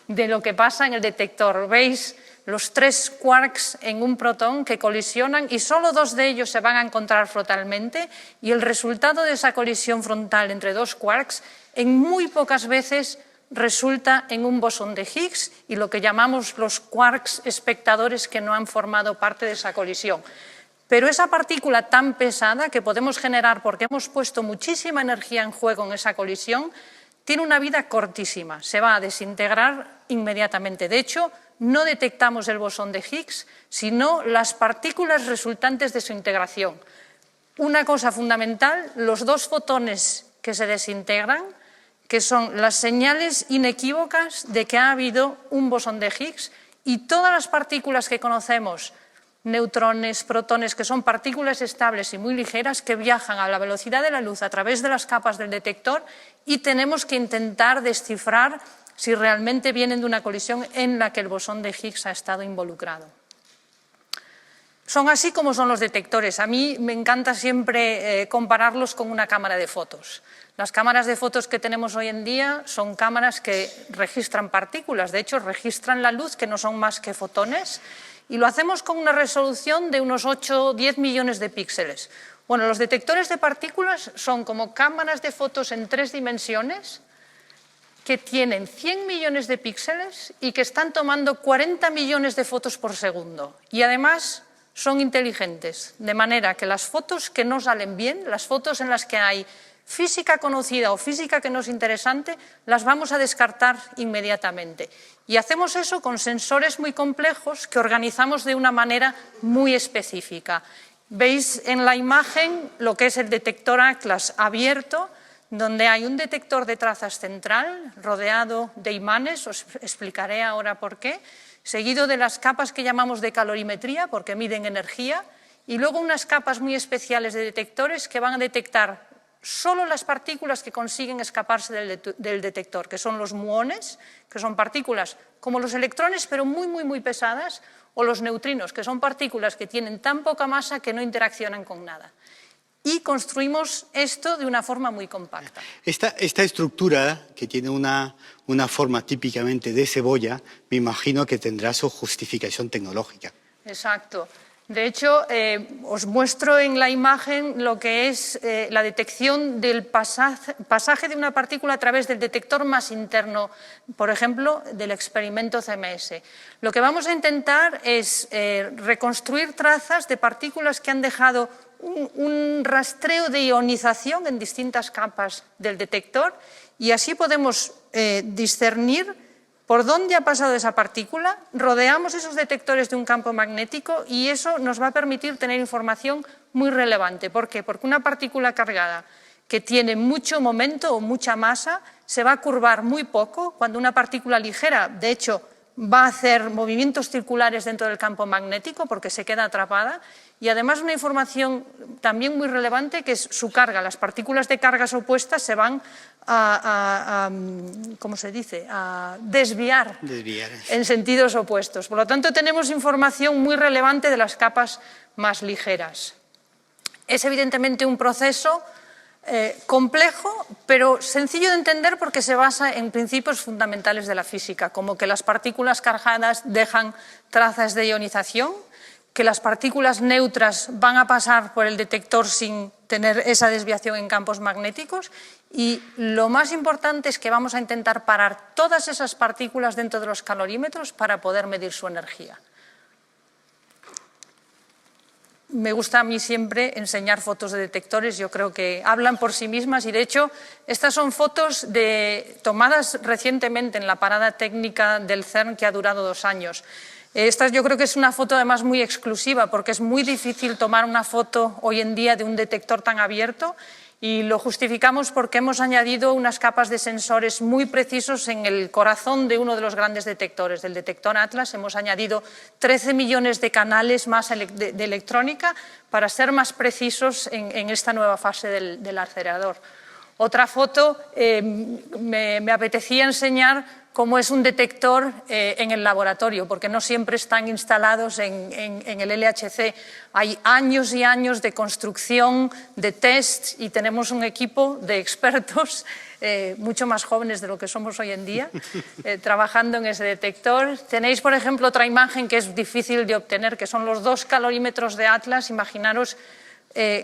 de lo que pasa en el detector. Veis los 3 quarks en un protón que colisionan y solo 2 de ellos se van a encontrar frontalmente y el resultado de esa colisión frontal entre 2 quarks en muy pocas veces resulta en un bosón de Higgs y lo que llamamos los quarks espectadores que no han formado parte de esa colisión. Pero esa partícula tan pesada que podemos generar porque hemos puesto muchísima energía en juego en esa colisión, tiene una vida cortísima, se va a desintegrar inmediatamente. De hecho, no detectamos el bosón de Higgs, sino las partículas resultantes de su integración. Una cosa fundamental, los dos fotones que se desintegran, que son las señales inequívocas de que ha habido un bosón de Higgs, y todas las partículas que conocemos, neutrones, protones, que son partículas estables y muy ligeras que viajan a la velocidad de la luz a través de las capas del detector y tenemos que intentar descifrar si realmente vienen de una colisión en la que el bosón de Higgs ha estado involucrado. Son así como son los detectores. A mí me encanta siempre compararlos con una cámara de fotos. Las cámaras de fotos que tenemos hoy en día son cámaras que registran partículas, de hecho registran la luz, que no son más que fotones, y lo hacemos con una resolución de unos 8 o 10 millones de píxeles. Bueno, los detectores de partículas son como cámaras de fotos en 3 dimensiones que tienen 100 millones de píxeles y que están tomando 40 millones de fotos por segundo. Y además son inteligentes, de manera que las fotos que no salen bien, las fotos en las que hay física conocida o física que no es interesante, las vamos a descartar inmediatamente. Y hacemos eso con sensores muy complejos que organizamos de una manera muy específica. Veis en la imagen lo que es el detector Atlas abierto, donde hay un detector de trazas central rodeado de imanes, os explicaré ahora por qué, seguido de las capas que llamamos de calorimetría, porque miden energía, y luego unas capas muy especiales de detectores que van a detectar solo las partículas que consiguen escaparse del detector, que son los muones, que son partículas como los electrones, pero muy pesadas, o los neutrinos, que son partículas que tienen tan poca masa que no interaccionan con nada. Y construimos esto de una forma muy compacta. Esta estructura, que tiene una forma típicamente de cebolla, me imagino que tendrá su justificación tecnológica. Exacto. De hecho, os muestro en la imagen lo que es la detección del pasaje de una partícula a través del detector más interno, por ejemplo, del experimento CMS. Lo que vamos a intentar es reconstruir trazas de partículas que han dejado un rastreo de ionización en distintas capas del detector y así podemos discernir por dónde ha pasado esa partícula, rodeamos esos detectores de un campo magnético y eso nos va a permitir tener información muy relevante. ¿Por qué? Porque una partícula cargada que tiene mucho momento o mucha masa se va a curvar muy poco, cuando una partícula ligera, de hecho, va a hacer movimientos circulares dentro del campo magnético porque se queda atrapada, y además una información también muy relevante que es su carga. Las partículas de cargas opuestas se van ¿cómo se dice?, a desviar en sentidos opuestos. Por lo tanto, tenemos información muy relevante de las capas más ligeras. Es evidentemente un proceso complejo, pero sencillo de entender porque se basa en principios fundamentales de la física, como que las partículas cargadas dejan trazas de ionización, que las partículas neutras van a pasar por el detector sin tener esa desviación en campos magnéticos, y lo más importante es que vamos a intentar parar todas esas partículas dentro de los calorímetros para poder medir su energía. Me gusta a mí siempre enseñar fotos de detectores, yo creo que hablan por sí mismas y de hecho estas son fotos tomadas recientemente en la parada técnica del CERN que ha durado 2 años. Esta yo creo que es una foto además muy exclusiva porque es muy difícil tomar una foto hoy en día de un detector tan abierto y lo justificamos porque hemos añadido unas capas de sensores muy precisos en el corazón de uno de los grandes detectores, del detector Atlas. Hemos añadido 13 millones de canales más de electrónica para ser más precisos en esta nueva fase del acelerador. Otra foto, me apetecía enseñar cómo es un detector en el laboratorio, porque no siempre están instalados en el LHC. Hay años y años de construcción, de test, y tenemos un equipo de expertos, mucho más jóvenes de lo que somos hoy en día, trabajando en ese detector. Tenéis, por ejemplo, otra imagen que es difícil de obtener, que son los 2 calorímetros de Atlas. Imaginaros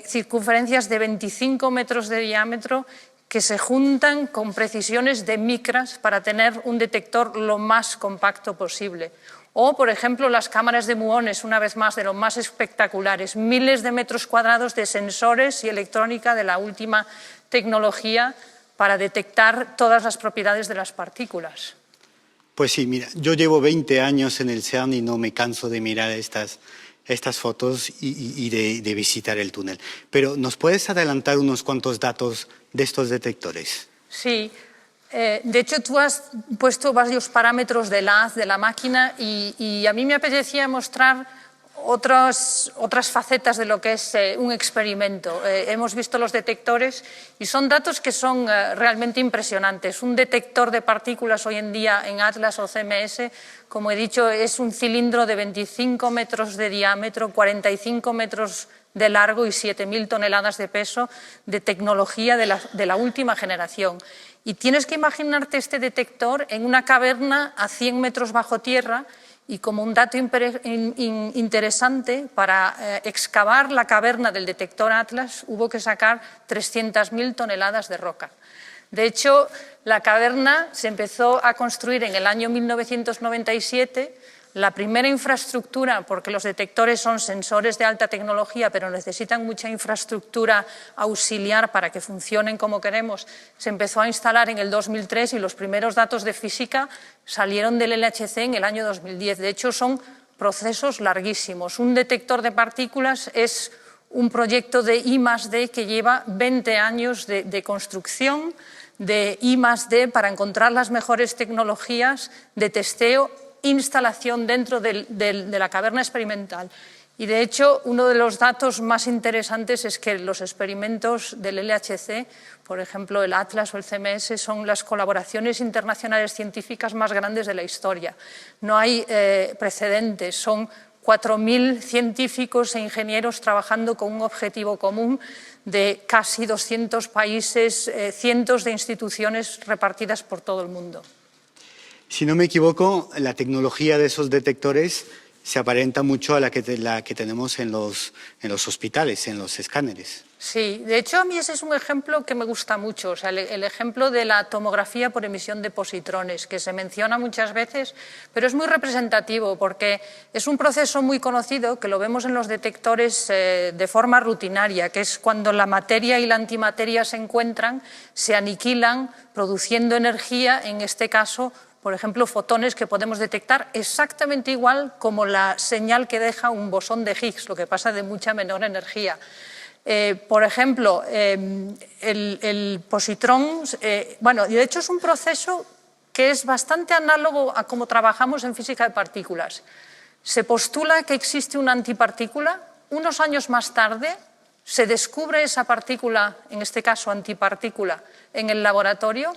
circunferencias de 25 metros de diámetro que se juntan con precisiones de micras para tener un detector lo más compacto posible. O, por ejemplo, las cámaras de muones, una vez más, de lo más espectaculares. Miles de metros cuadrados de sensores y electrónica de la última tecnología para detectar todas las propiedades de las partículas. Pues sí, mira, yo llevo 20 años en el CERN y no me canso de mirar estas fotos y de visitar el túnel. Pero, ¿nos puedes adelantar unos cuantos datos de estos detectores? Sí. De hecho, tú has puesto varios parámetros del haz, de la máquina, y a mí me apetecía mostrar otras facetas de lo que es un experimento. Hemos visto los detectores y son datos que son realmente impresionantes. Un detector de partículas hoy en día en Atlas o CMS, como he dicho, es un cilindro de 25 metros de diámetro, 45 metros de largo y 7.000 toneladas de peso, de tecnología de la última generación. Y tienes que imaginarte este detector en una caverna a 100 metros bajo tierra. Y como un dato interesante, para excavar la caverna del detector Atlas hubo que sacar 300.000 toneladas de roca. De hecho, la caverna se empezó a construir en el año 1997. La primera infraestructura, porque los detectores son sensores de alta tecnología, pero necesitan mucha infraestructura auxiliar para que funcionen como queremos, se empezó a instalar en el 2003 y los primeros datos de física salieron del LHC en el año 2010. De hecho, son procesos larguísimos. Un detector de partículas es un proyecto de I+D que lleva 20 años de construcción, de I+D para encontrar las mejores tecnologías de testeo, instalación dentro de la caverna experimental. Y, de hecho, uno de los datos más interesantes es que los experimentos del LHC, por ejemplo, el Atlas o el CMS, son las colaboraciones internacionales científicas más grandes de la historia. No hay precedentes, son 4.000 científicos e ingenieros trabajando con un objetivo común de casi 200 países, cientos de instituciones repartidas por todo el mundo. Si no me equivoco, la tecnología de esos detectores se aparenta mucho a la que tenemos en los hospitales, en los escáneres. Sí, de hecho a mí ese es un ejemplo que me gusta mucho, o sea, el ejemplo de la tomografía por emisión de positrones, que se menciona muchas veces, pero es muy representativo porque es un proceso muy conocido que lo vemos en los detectores de forma rutinaria, que es cuando la materia y la antimateria se encuentran, se aniquilan, produciendo energía, en este caso, por ejemplo, fotones que podemos detectar exactamente igual como la señal que deja un bosón de Higgs, lo que pasa de mucha menor energía. Por ejemplo, el positrón, bueno, de hecho es un proceso que es bastante análogo a cómo trabajamos en física de partículas. Se postula que existe una antipartícula, unos años más tarde se descubre esa partícula, en este caso antipartícula, en el laboratorio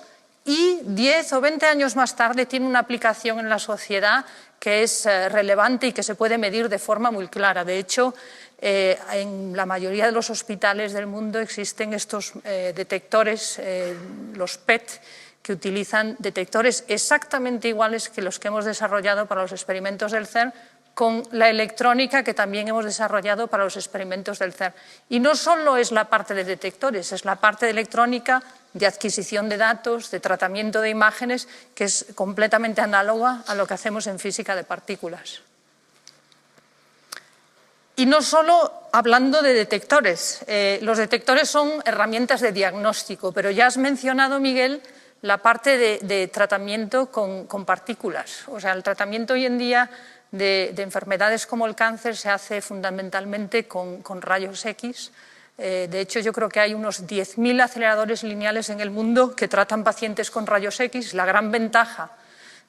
y 10 o 20 años más tarde tiene una aplicación en la sociedad que es relevante y que se puede medir de forma muy clara. De hecho, en la mayoría de los hospitales del mundo existen estos detectores, los PET, que utilizan detectores exactamente iguales que los que hemos desarrollado para los experimentos del CERN, con la electrónica que también hemos desarrollado para los experimentos del CERN. Y no solo es la parte de detectores, es la parte de electrónica, de adquisición de datos, de tratamiento de imágenes, que es completamente análoga a lo que hacemos en física de partículas. Y no solo hablando de detectores. Los detectores son herramientas de diagnóstico, pero ya has mencionado, Miguel, la parte de tratamiento con partículas. O sea, el tratamiento hoy en día de enfermedades como el cáncer se hace fundamentalmente con rayos X. De hecho, yo creo que hay unos 10.000 aceleradores lineales en el mundo que tratan pacientes con rayos X. La gran ventaja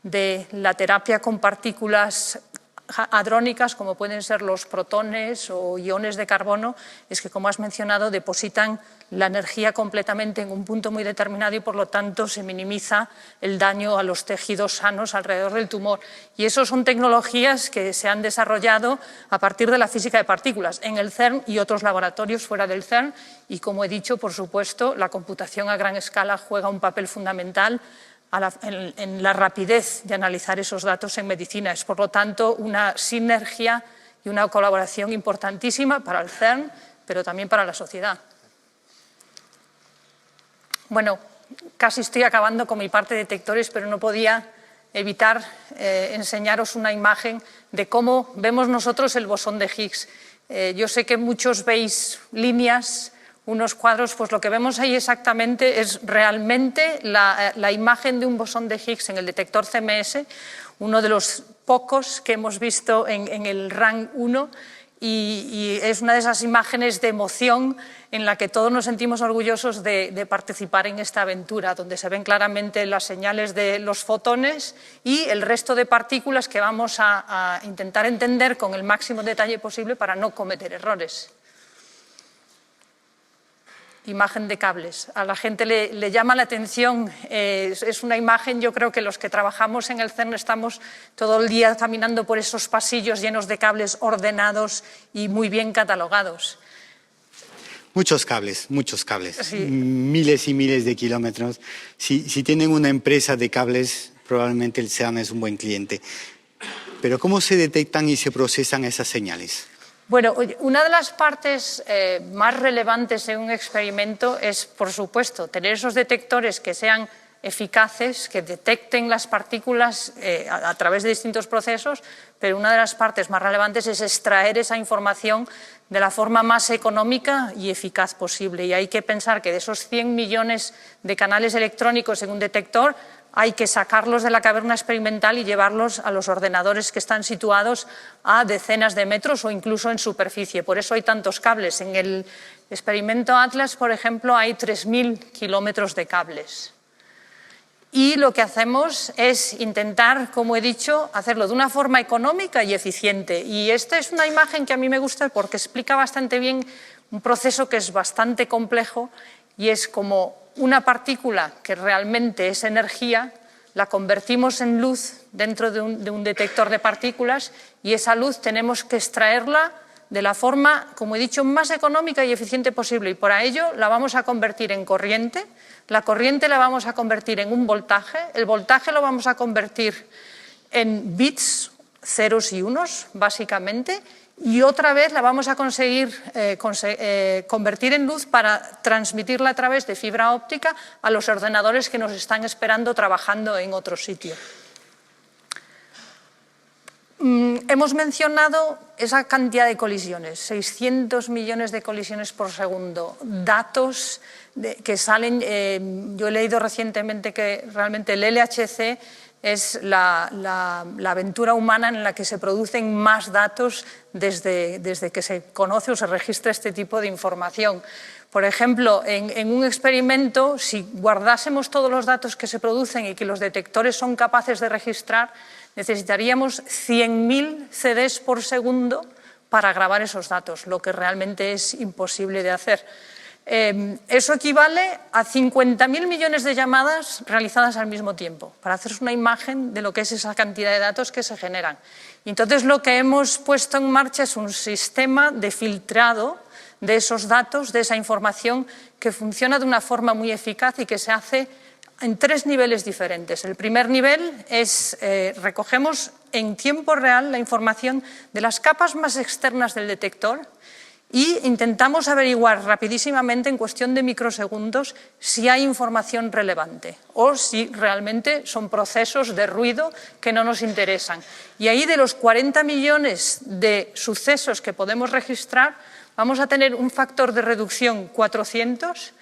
de la terapia con partículas hadrónicas, como pueden ser los protones o iones de carbono, es que, como has mencionado, depositan la energía completamente en un punto muy determinado y, por lo tanto, se minimiza el daño a los tejidos sanos alrededor del tumor. Y eso son tecnologías que se han desarrollado a partir de la física de partículas en el CERN y otros laboratorios fuera del CERN. Y, como he dicho, por supuesto, la computación a gran escala juega un papel fundamental en la rapidez de analizar esos datos en medicina. Es, por lo tanto, una sinergia y una colaboración importantísima para el CERN, pero también para la sociedad. Bueno, casi estoy acabando con mi parte de detectores, pero no podía evitar enseñaros una imagen de cómo vemos nosotros el bosón de Higgs. Yo sé que muchos veis líneas, unos cuadros, pues lo que vemos ahí exactamente es realmente la imagen de un bosón de Higgs en el detector CMS, uno de los pocos que hemos visto en el RAN 1, y es una de esas imágenes de emoción en la que todos nos sentimos orgullosos de participar en esta aventura, donde se ven claramente las señales de los fotones y el resto de partículas que vamos a intentar entender con el máximo detalle posible para no cometer errores. Imagen de cables. A la gente le llama la atención, es una imagen, yo creo que los que trabajamos en el CERN estamos todo el día caminando por esos pasillos llenos de cables ordenados y muy bien catalogados. Muchos cables, Sí. miles y miles de kilómetros. Si tienen una empresa de cables, probablemente el CERN es un buen cliente. Pero ¿cómo se detectan y se procesan esas señales? Bueno, una de las partes más relevantes en un experimento es, por supuesto, tener esos detectores que sean eficaces, que detecten las partículas a través de distintos procesos, pero una de las partes más relevantes es extraer esa información de la forma más económica y eficaz posible. Y hay que pensar que de esos 100 millones de canales electrónicos en un detector, hay que sacarlos de la caverna experimental y llevarlos a los ordenadores que están situados a decenas de metros o incluso en superficie. Por eso hay tantos cables. En el experimento Atlas, por ejemplo, hay 3.000 kilómetros de cables. Y lo que hacemos es intentar, como he dicho, hacerlo de una forma económica y eficiente. Y esta es una imagen que a mí me gusta porque explica bastante bien un proceso que es bastante complejo y es como una partícula que realmente es energía, la convertimos en luz dentro de un detector de partículas y esa luz tenemos que extraerla de la forma, como he dicho, más económica y eficiente posible. Y para ello la vamos a convertir en corriente, la corriente la vamos a convertir en un voltaje, el voltaje lo vamos a convertir en bits, ceros y unos, básicamente, y otra vez la vamos a conseguir convertir en luz para transmitirla a través de fibra óptica a los ordenadores que nos están esperando trabajando en otro sitio. Hemos mencionado esa cantidad de colisiones, 600 millones de colisiones por segundo, datos que salen, yo he leído recientemente que realmente el LHC es la aventura humana en la que se producen más datos desde que se conoce o se registra este tipo de información. Por ejemplo, en un experimento, si guardásemos todos los datos que se producen y que los detectores son capaces de registrar, necesitaríamos 100.000 CDs por segundo para grabar esos datos, lo que realmente es imposible de hacer. Eso equivale a 50.000 millones de llamadas realizadas al mismo tiempo, para hacerse una imagen de lo que es esa cantidad de datos que se generan. Y entonces lo que hemos puesto en marcha es un sistema de filtrado de esos datos, de esa información, que funciona de una forma muy eficaz y que se hace en 3 niveles diferentes. El primer nivel es recogemos en tiempo real la información de las capas más externas del detector y intentamos averiguar rapidísimamente, en cuestión de microsegundos, si hay información relevante o si realmente son procesos de ruido que no nos interesan. Y ahí, de los 40 millones de sucesos que podemos registrar, vamos a tener un factor de reducción 400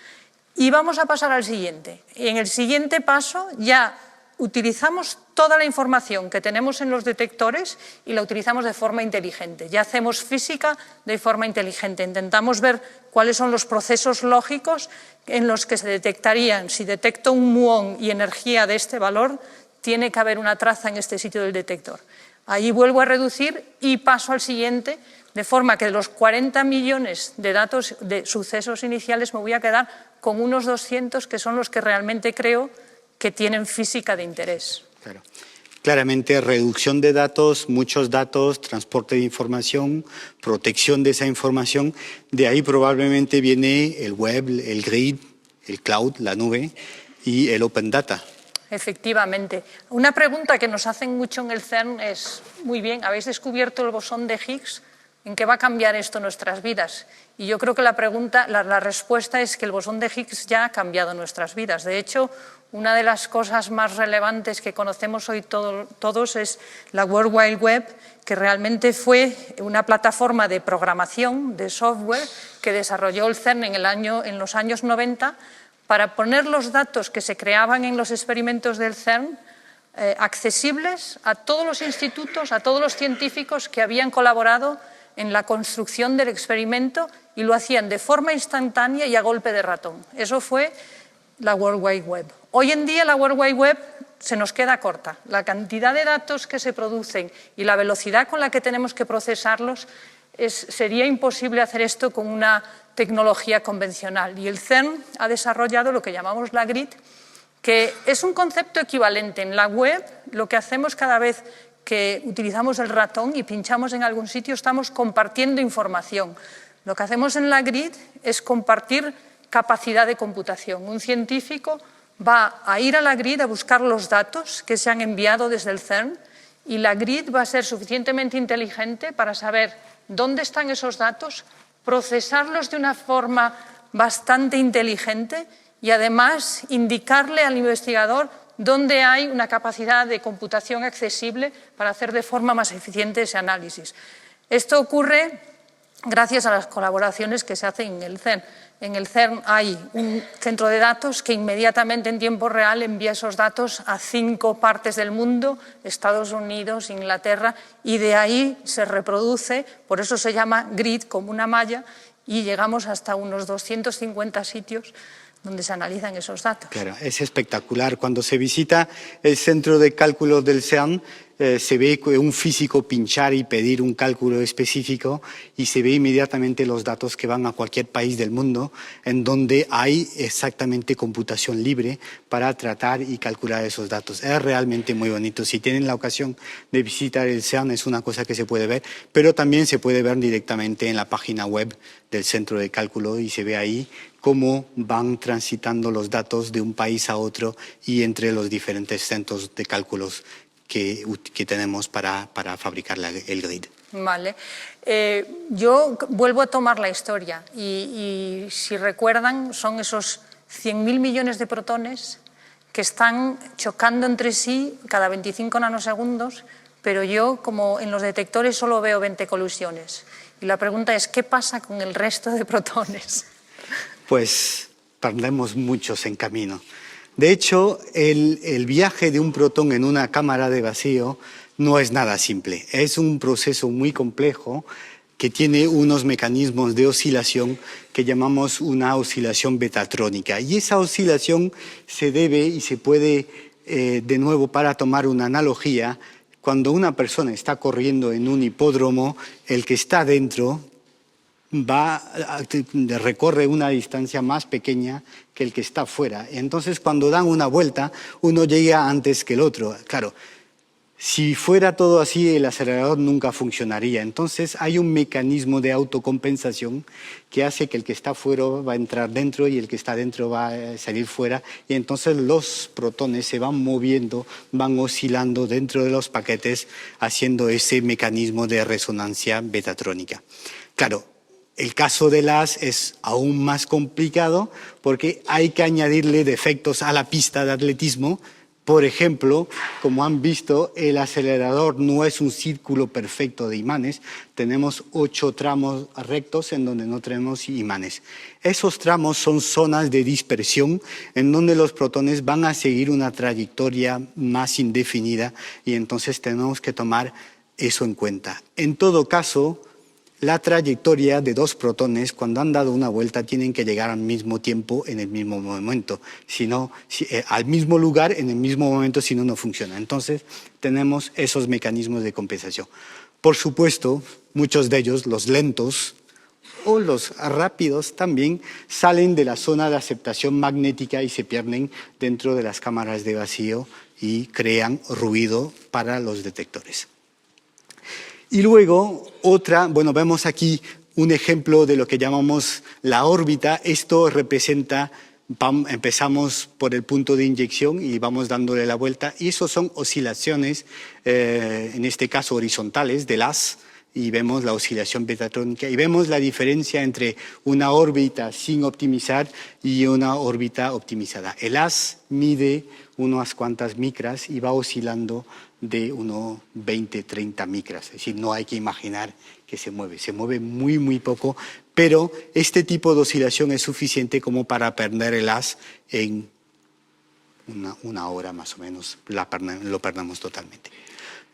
y vamos a pasar al siguiente. En el siguiente paso ya utilizamos toda la información que tenemos en los detectores y la utilizamos de forma inteligente. Ya hacemos física de forma inteligente. Intentamos ver cuáles son los procesos lógicos en los que se detectarían. Si detecto un muón y energía de este valor, tiene que haber una traza en este sitio del detector. Ahí vuelvo a reducir y paso al siguiente, de forma que de los 40 millones de datos de sucesos iniciales me voy a quedar con unos 200 que son los que realmente creo que tienen física de interés. Claro. Claramente, reducción de datos, muchos datos, transporte de información, protección de esa información. De ahí probablemente viene el web, el grid, el cloud, la nube y el open data. Efectivamente. Una pregunta que nos hacen mucho en el CERN es, muy bien, ¿habéis descubierto el bosón de Higgs? ¿En qué va a cambiar esto nuestras vidas? Y yo creo que la respuesta es que el bosón de Higgs ya ha cambiado nuestras vidas. De hecho, una de las cosas más relevantes que conocemos hoy todos es la World Wide Web, que realmente fue una plataforma de programación, de software, que desarrolló el CERN en los años 90 para poner los datos que se creaban en los experimentos del CERN accesibles a todos los institutos, a todos los científicos que habían colaborado en la construcción del experimento y lo hacían de forma instantánea y a golpe de ratón. Eso fue la World Wide Web. Hoy en día la World Wide Web se nos queda corta. La cantidad de datos que se producen y la velocidad con la que tenemos que procesarlos sería imposible hacer esto con una tecnología convencional. Y el CERN ha desarrollado lo que llamamos la GRID, que es un concepto equivalente. En la web lo que hacemos cada vez que utilizamos el ratón y pinchamos en algún sitio, estamos compartiendo información. Lo que hacemos en la GRID es compartir capacidad de computación. Un científico va a ir a la GRID a buscar los datos que se han enviado desde el CERN y la GRID va a ser suficientemente inteligente para saber dónde están esos datos, procesarlos de una forma bastante inteligente y además indicarle al investigador dónde hay una capacidad de computación accesible para hacer de forma más eficiente ese análisis. Esto ocurre gracias a las colaboraciones que se hacen en el CERN. En el CERN hay un centro de datos que inmediatamente en tiempo real envía esos datos a 5 partes del mundo, Estados Unidos, Inglaterra, y de ahí se reproduce, por eso se llama GRID, como una malla, y llegamos hasta unos 250 sitios donde se analizan esos datos. Claro, es espectacular. Cuando se visita el centro de cálculo del CERN, se ve un físico pinchar y pedir un cálculo específico y se ve inmediatamente los datos que van a cualquier país del mundo en donde hay exactamente computación libre para tratar y calcular esos datos. Es realmente muy bonito. Si tienen la ocasión de visitar el CERN es una cosa que se puede ver, pero también se puede ver directamente en la página web del centro de cálculo y se ve ahí cómo van transitando los datos de un país a otro y entre los diferentes centros de cálculos que tenemos para fabricar el GRID. Vale. Yo vuelvo a tomar la historia y si recuerdan son esos 100.000 millones de protones que están chocando entre sí cada 25 nanosegundos, pero yo como en los detectores solo veo 20 colisiones. Y la pregunta es, ¿qué pasa con el resto de protones? Pues perdemos muchos en camino. De hecho, el viaje de un protón en una cámara de vacío no es nada simple. Es un proceso muy complejo que tiene unos mecanismos de oscilación que llamamos una oscilación betatrónica. Y esa oscilación se debe y se puede, de nuevo, para tomar una analogía, cuando una persona está corriendo en un hipódromo, el que está dentro recorre una distancia más pequeña que el que está fuera. Entonces, cuando dan una vuelta, uno llega antes que el otro. Claro, si fuera todo así, el acelerador nunca funcionaría. Entonces, hay un mecanismo de autocompensación que hace que el que está fuera va a entrar dentro y el que está dentro va a salir fuera. Y entonces los protones se van moviendo, van oscilando dentro de los paquetes, haciendo ese mecanismo de resonancia betatrónica. Claro, el caso del haz es aún más complicado porque hay que añadirle defectos a la pista de atletismo. Por ejemplo, como han visto, el acelerador no es un círculo perfecto de imanes. Tenemos 8 tramos rectos en donde no tenemos imanes. Esos tramos son zonas de dispersión en donde los protones van a seguir una trayectoria más indefinida y entonces tenemos que tomar eso en cuenta. En todo caso, la trayectoria de 2 protones, cuando han dado una vuelta, tienen que llegar al mismo tiempo en el mismo momento. Al mismo lugar, en el mismo momento, si no, no funciona. Entonces, tenemos esos mecanismos de compensación. Por supuesto, muchos de ellos, los lentos o los rápidos, también salen de la zona de aceptación magnética y se pierden dentro de las cámaras de vacío y crean ruido para los detectores. Y luego vemos aquí un ejemplo de lo que llamamos la órbita. Esto representa, empezamos por el punto de inyección y vamos dándole la vuelta. Y eso son oscilaciones, en este caso horizontales, del haz. y vemos la oscilación betatrónica y vemos la diferencia entre una órbita sin optimizar y una órbita optimizada. El haz mide unas cuantas micras y va oscilando de unos 20, 30 micras. Es decir, no hay que imaginar que se mueve muy, muy poco, pero este tipo de oscilación es suficiente como para perder el haz en una hora más o menos, lo perdemos totalmente.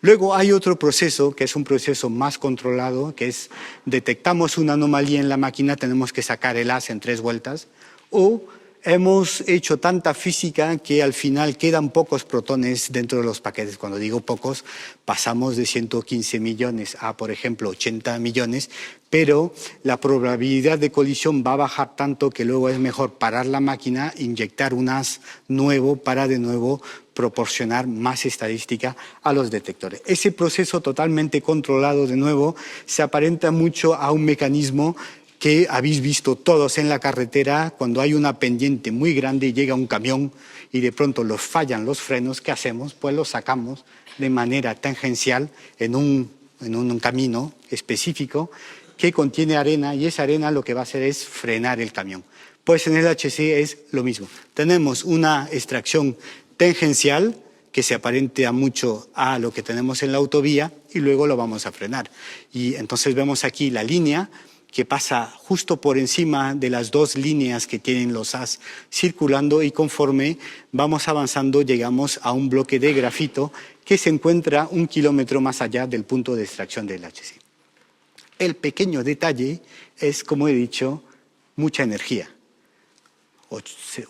Luego hay otro proceso, que es un proceso más controlado, que es detectamos una anomalía en la máquina, tenemos que sacar el haz en 3 vueltas, o hemos hecho tanta física que al final quedan pocos protones dentro de los paquetes. Cuando digo pocos, pasamos de 115 millones a, por ejemplo, 80 millones, pero la probabilidad de colisión va a bajar tanto que luego es mejor parar la máquina, inyectar un haz nuevo para de nuevo proporcionar más estadística a los detectores. Ese proceso totalmente controlado, de nuevo, se aparenta mucho a un mecanismo que habéis visto todos en la carretera cuando hay una pendiente muy grande y llega un camión y de pronto los fallan los frenos. ¿Qué hacemos? Pues los sacamos de manera tangencial en un camino específico que contiene arena y esa arena lo que va a hacer es frenar el camión. Pues en el HC es lo mismo. Tenemos una extracción tangencial que se aparenta mucho a lo que tenemos en la autovía y luego lo vamos a frenar. Y entonces vemos aquí la línea que pasa justo por encima de las 2 líneas que tienen los haz circulando y conforme vamos avanzando llegamos a un bloque de grafito que se encuentra 1 kilómetro más allá del punto de extracción del HC. El pequeño detalle es, como he dicho, mucha energía.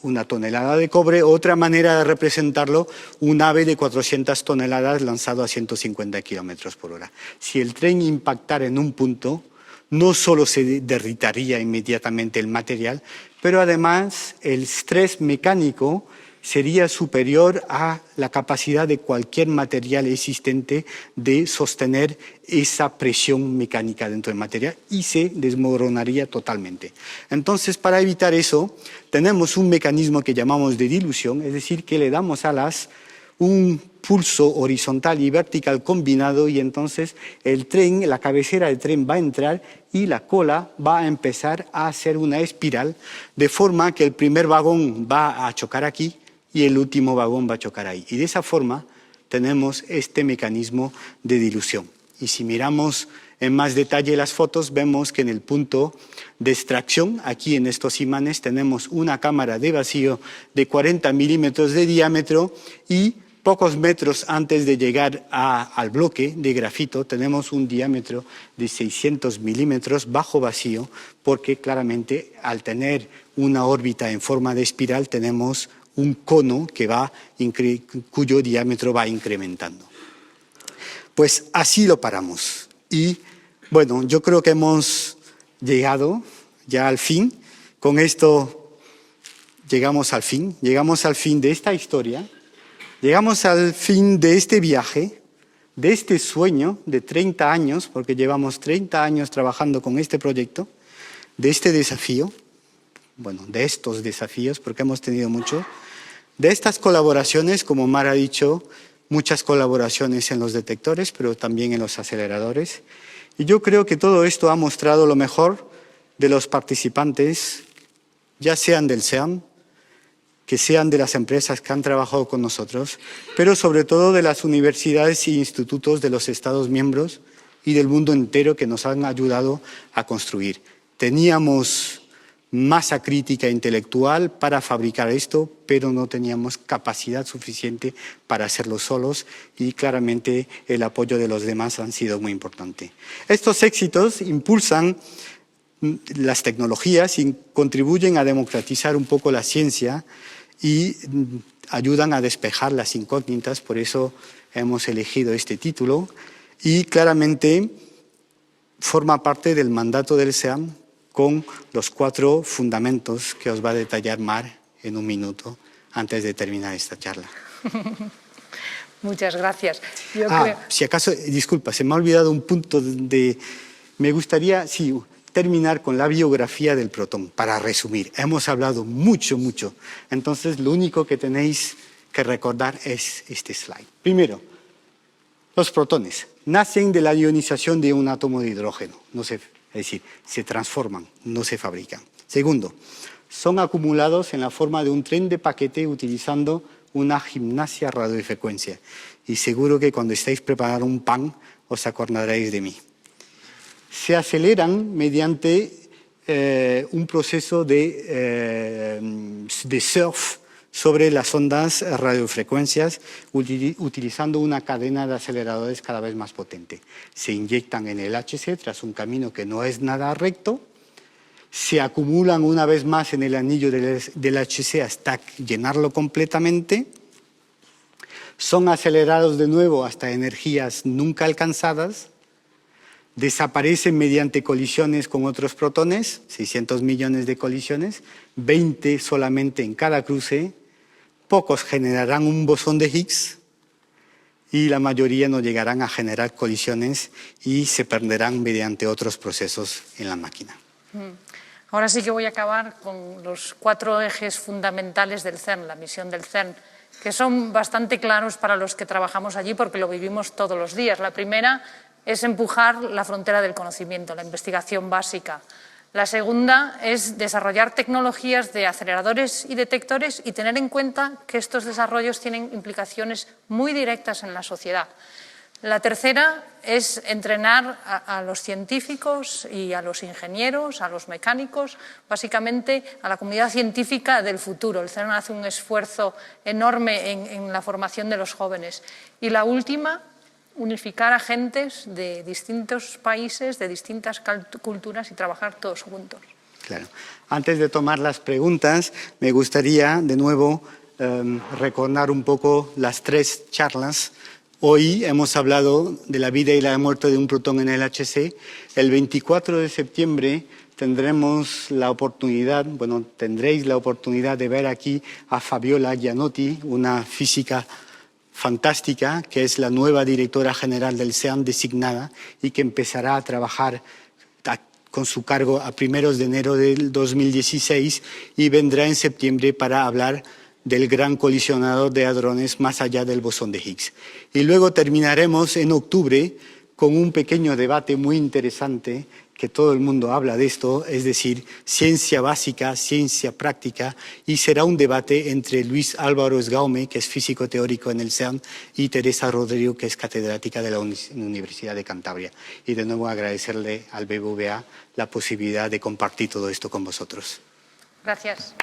1 tonelada de cobre, otra manera de representarlo, un ave de 400 toneladas lanzado a 150 kilómetros por hora. Si el tren impactara en un punto, no solo se derritaría inmediatamente el material, pero además el estrés mecánico sería superior a la capacidad de cualquier material existente de sostener esa presión mecánica dentro del material y se desmoronaría totalmente. Entonces, para evitar eso, tenemos un mecanismo que llamamos de dilución, es decir, que le damos alas un pulso horizontal y vertical combinado y entonces el tren, la cabecera del tren va a entrar y la cola va a empezar a hacer una espiral de forma que el primer vagón va a chocar aquí y el último vagón va a chocar ahí. Y de esa forma tenemos este mecanismo de dilución. Y si miramos en más detalle las fotos, vemos que en el punto de extracción, aquí en estos imanes, tenemos una cámara de vacío de 40 milímetros de diámetro y pocos metros antes de llegar al bloque de grafito tenemos un diámetro de 600 milímetros bajo vacío porque claramente al tener una órbita en forma de espiral tenemos un cono cuyo diámetro va incrementando. Pues así lo paramos. Y bueno, yo creo que hemos llegado ya al fin. Con esto llegamos al fin de esta historia, llegamos al fin de este viaje, de este sueño de 30 años, porque llevamos 30 años trabajando con este proyecto, de este desafío, bueno, de estos desafíos, porque hemos tenido mucho, de estas colaboraciones, como Mar ha dicho, muchas colaboraciones en los detectores, pero también en los aceleradores. Y yo creo que todo esto ha mostrado lo mejor de los participantes, ya sean del SEAM, que sean de las empresas que han trabajado con nosotros, pero sobre todo de las universidades e institutos de los Estados miembros y del mundo entero que nos han ayudado a construir. Teníamos masa crítica intelectual para fabricar esto, pero no teníamos capacidad suficiente para hacerlo solos y claramente el apoyo de los demás han sido muy importante. Estos éxitos impulsan las tecnologías y contribuyen a democratizar un poco la ciencia y ayudan a despejar las incógnitas, por eso hemos elegido este título y claramente forma parte del mandato del SEAM con los 4 fundamentos que os va a detallar Mar en un minuto antes de terminar esta charla. Muchas gracias. Si acaso, disculpa, se me ha olvidado un punto me gustaría terminar con la biografía del protón, para resumir. Hemos hablado mucho, entonces lo único que tenéis que recordar es este slide. Primero, Los protones nacen de la ionización de un átomo de hidrógeno, es decir, se transforman, no se fabrican. Segundo, son acumulados en la forma de un tren de paquete utilizando una gimnasia radiofrecuencia. Y seguro que cuando estáis preparando un pan os acordaréis de mí. Se aceleran mediante un proceso de surf sobre las ondas radiofrecuencias utilizando una cadena de aceleradores cada vez más potente. Se inyectan en el HC tras un camino que no es nada recto, se acumulan una vez más en el anillo del HC hasta llenarlo completamente, son acelerados de nuevo hasta energías nunca alcanzadas, desaparecen mediante colisiones con otros protones, 600 millones de colisiones, 20 solamente en cada cruce, pocos generarán un bosón de Higgs y la mayoría no llegarán a generar colisiones y se perderán mediante otros procesos en la máquina. Ahora sí que voy a acabar con los 4 ejes fundamentales del CERN, la misión del CERN, que son bastante claros para los que trabajamos allí porque lo vivimos todos los días. La primera es empujar la frontera del conocimiento, la investigación básica. La segunda es desarrollar tecnologías de aceleradores y detectores y tener en cuenta que estos desarrollos tienen implicaciones muy directas en la sociedad. La tercera es entrenar a los científicos y a los ingenieros, a los mecánicos, básicamente a la comunidad científica del futuro. El CERN hace un esfuerzo enorme en la formación de los jóvenes. Y la última, unificar a gentes de distintos países, de distintas culturas y trabajar todos juntos. Claro. Antes de tomar las preguntas, me gustaría de nuevo recordar un poco las 3 charlas. Hoy hemos hablado de la vida y la muerte de un protón en el HC. El 24 de septiembre tendréis la oportunidad de ver aquí a Fabiola Gianotti, una física fantástica, que es la nueva directora general del CERN designada y que empezará a trabajar con su cargo a primeros de enero del 2016 y vendrá en septiembre para hablar del gran colisionador de hadrones más allá del bosón de Higgs. Y luego terminaremos en octubre con un pequeño debate muy interesante, que todo el mundo habla de esto, es decir, ciencia básica, ciencia práctica, y será un debate entre Luis Álvaro Esgaume, que es físico teórico en el CERN, y Teresa Rodrigo, que es catedrática de la Universidad de Cantabria. Y de nuevo agradecerle al BBVA la posibilidad de compartir todo esto con vosotros. Gracias.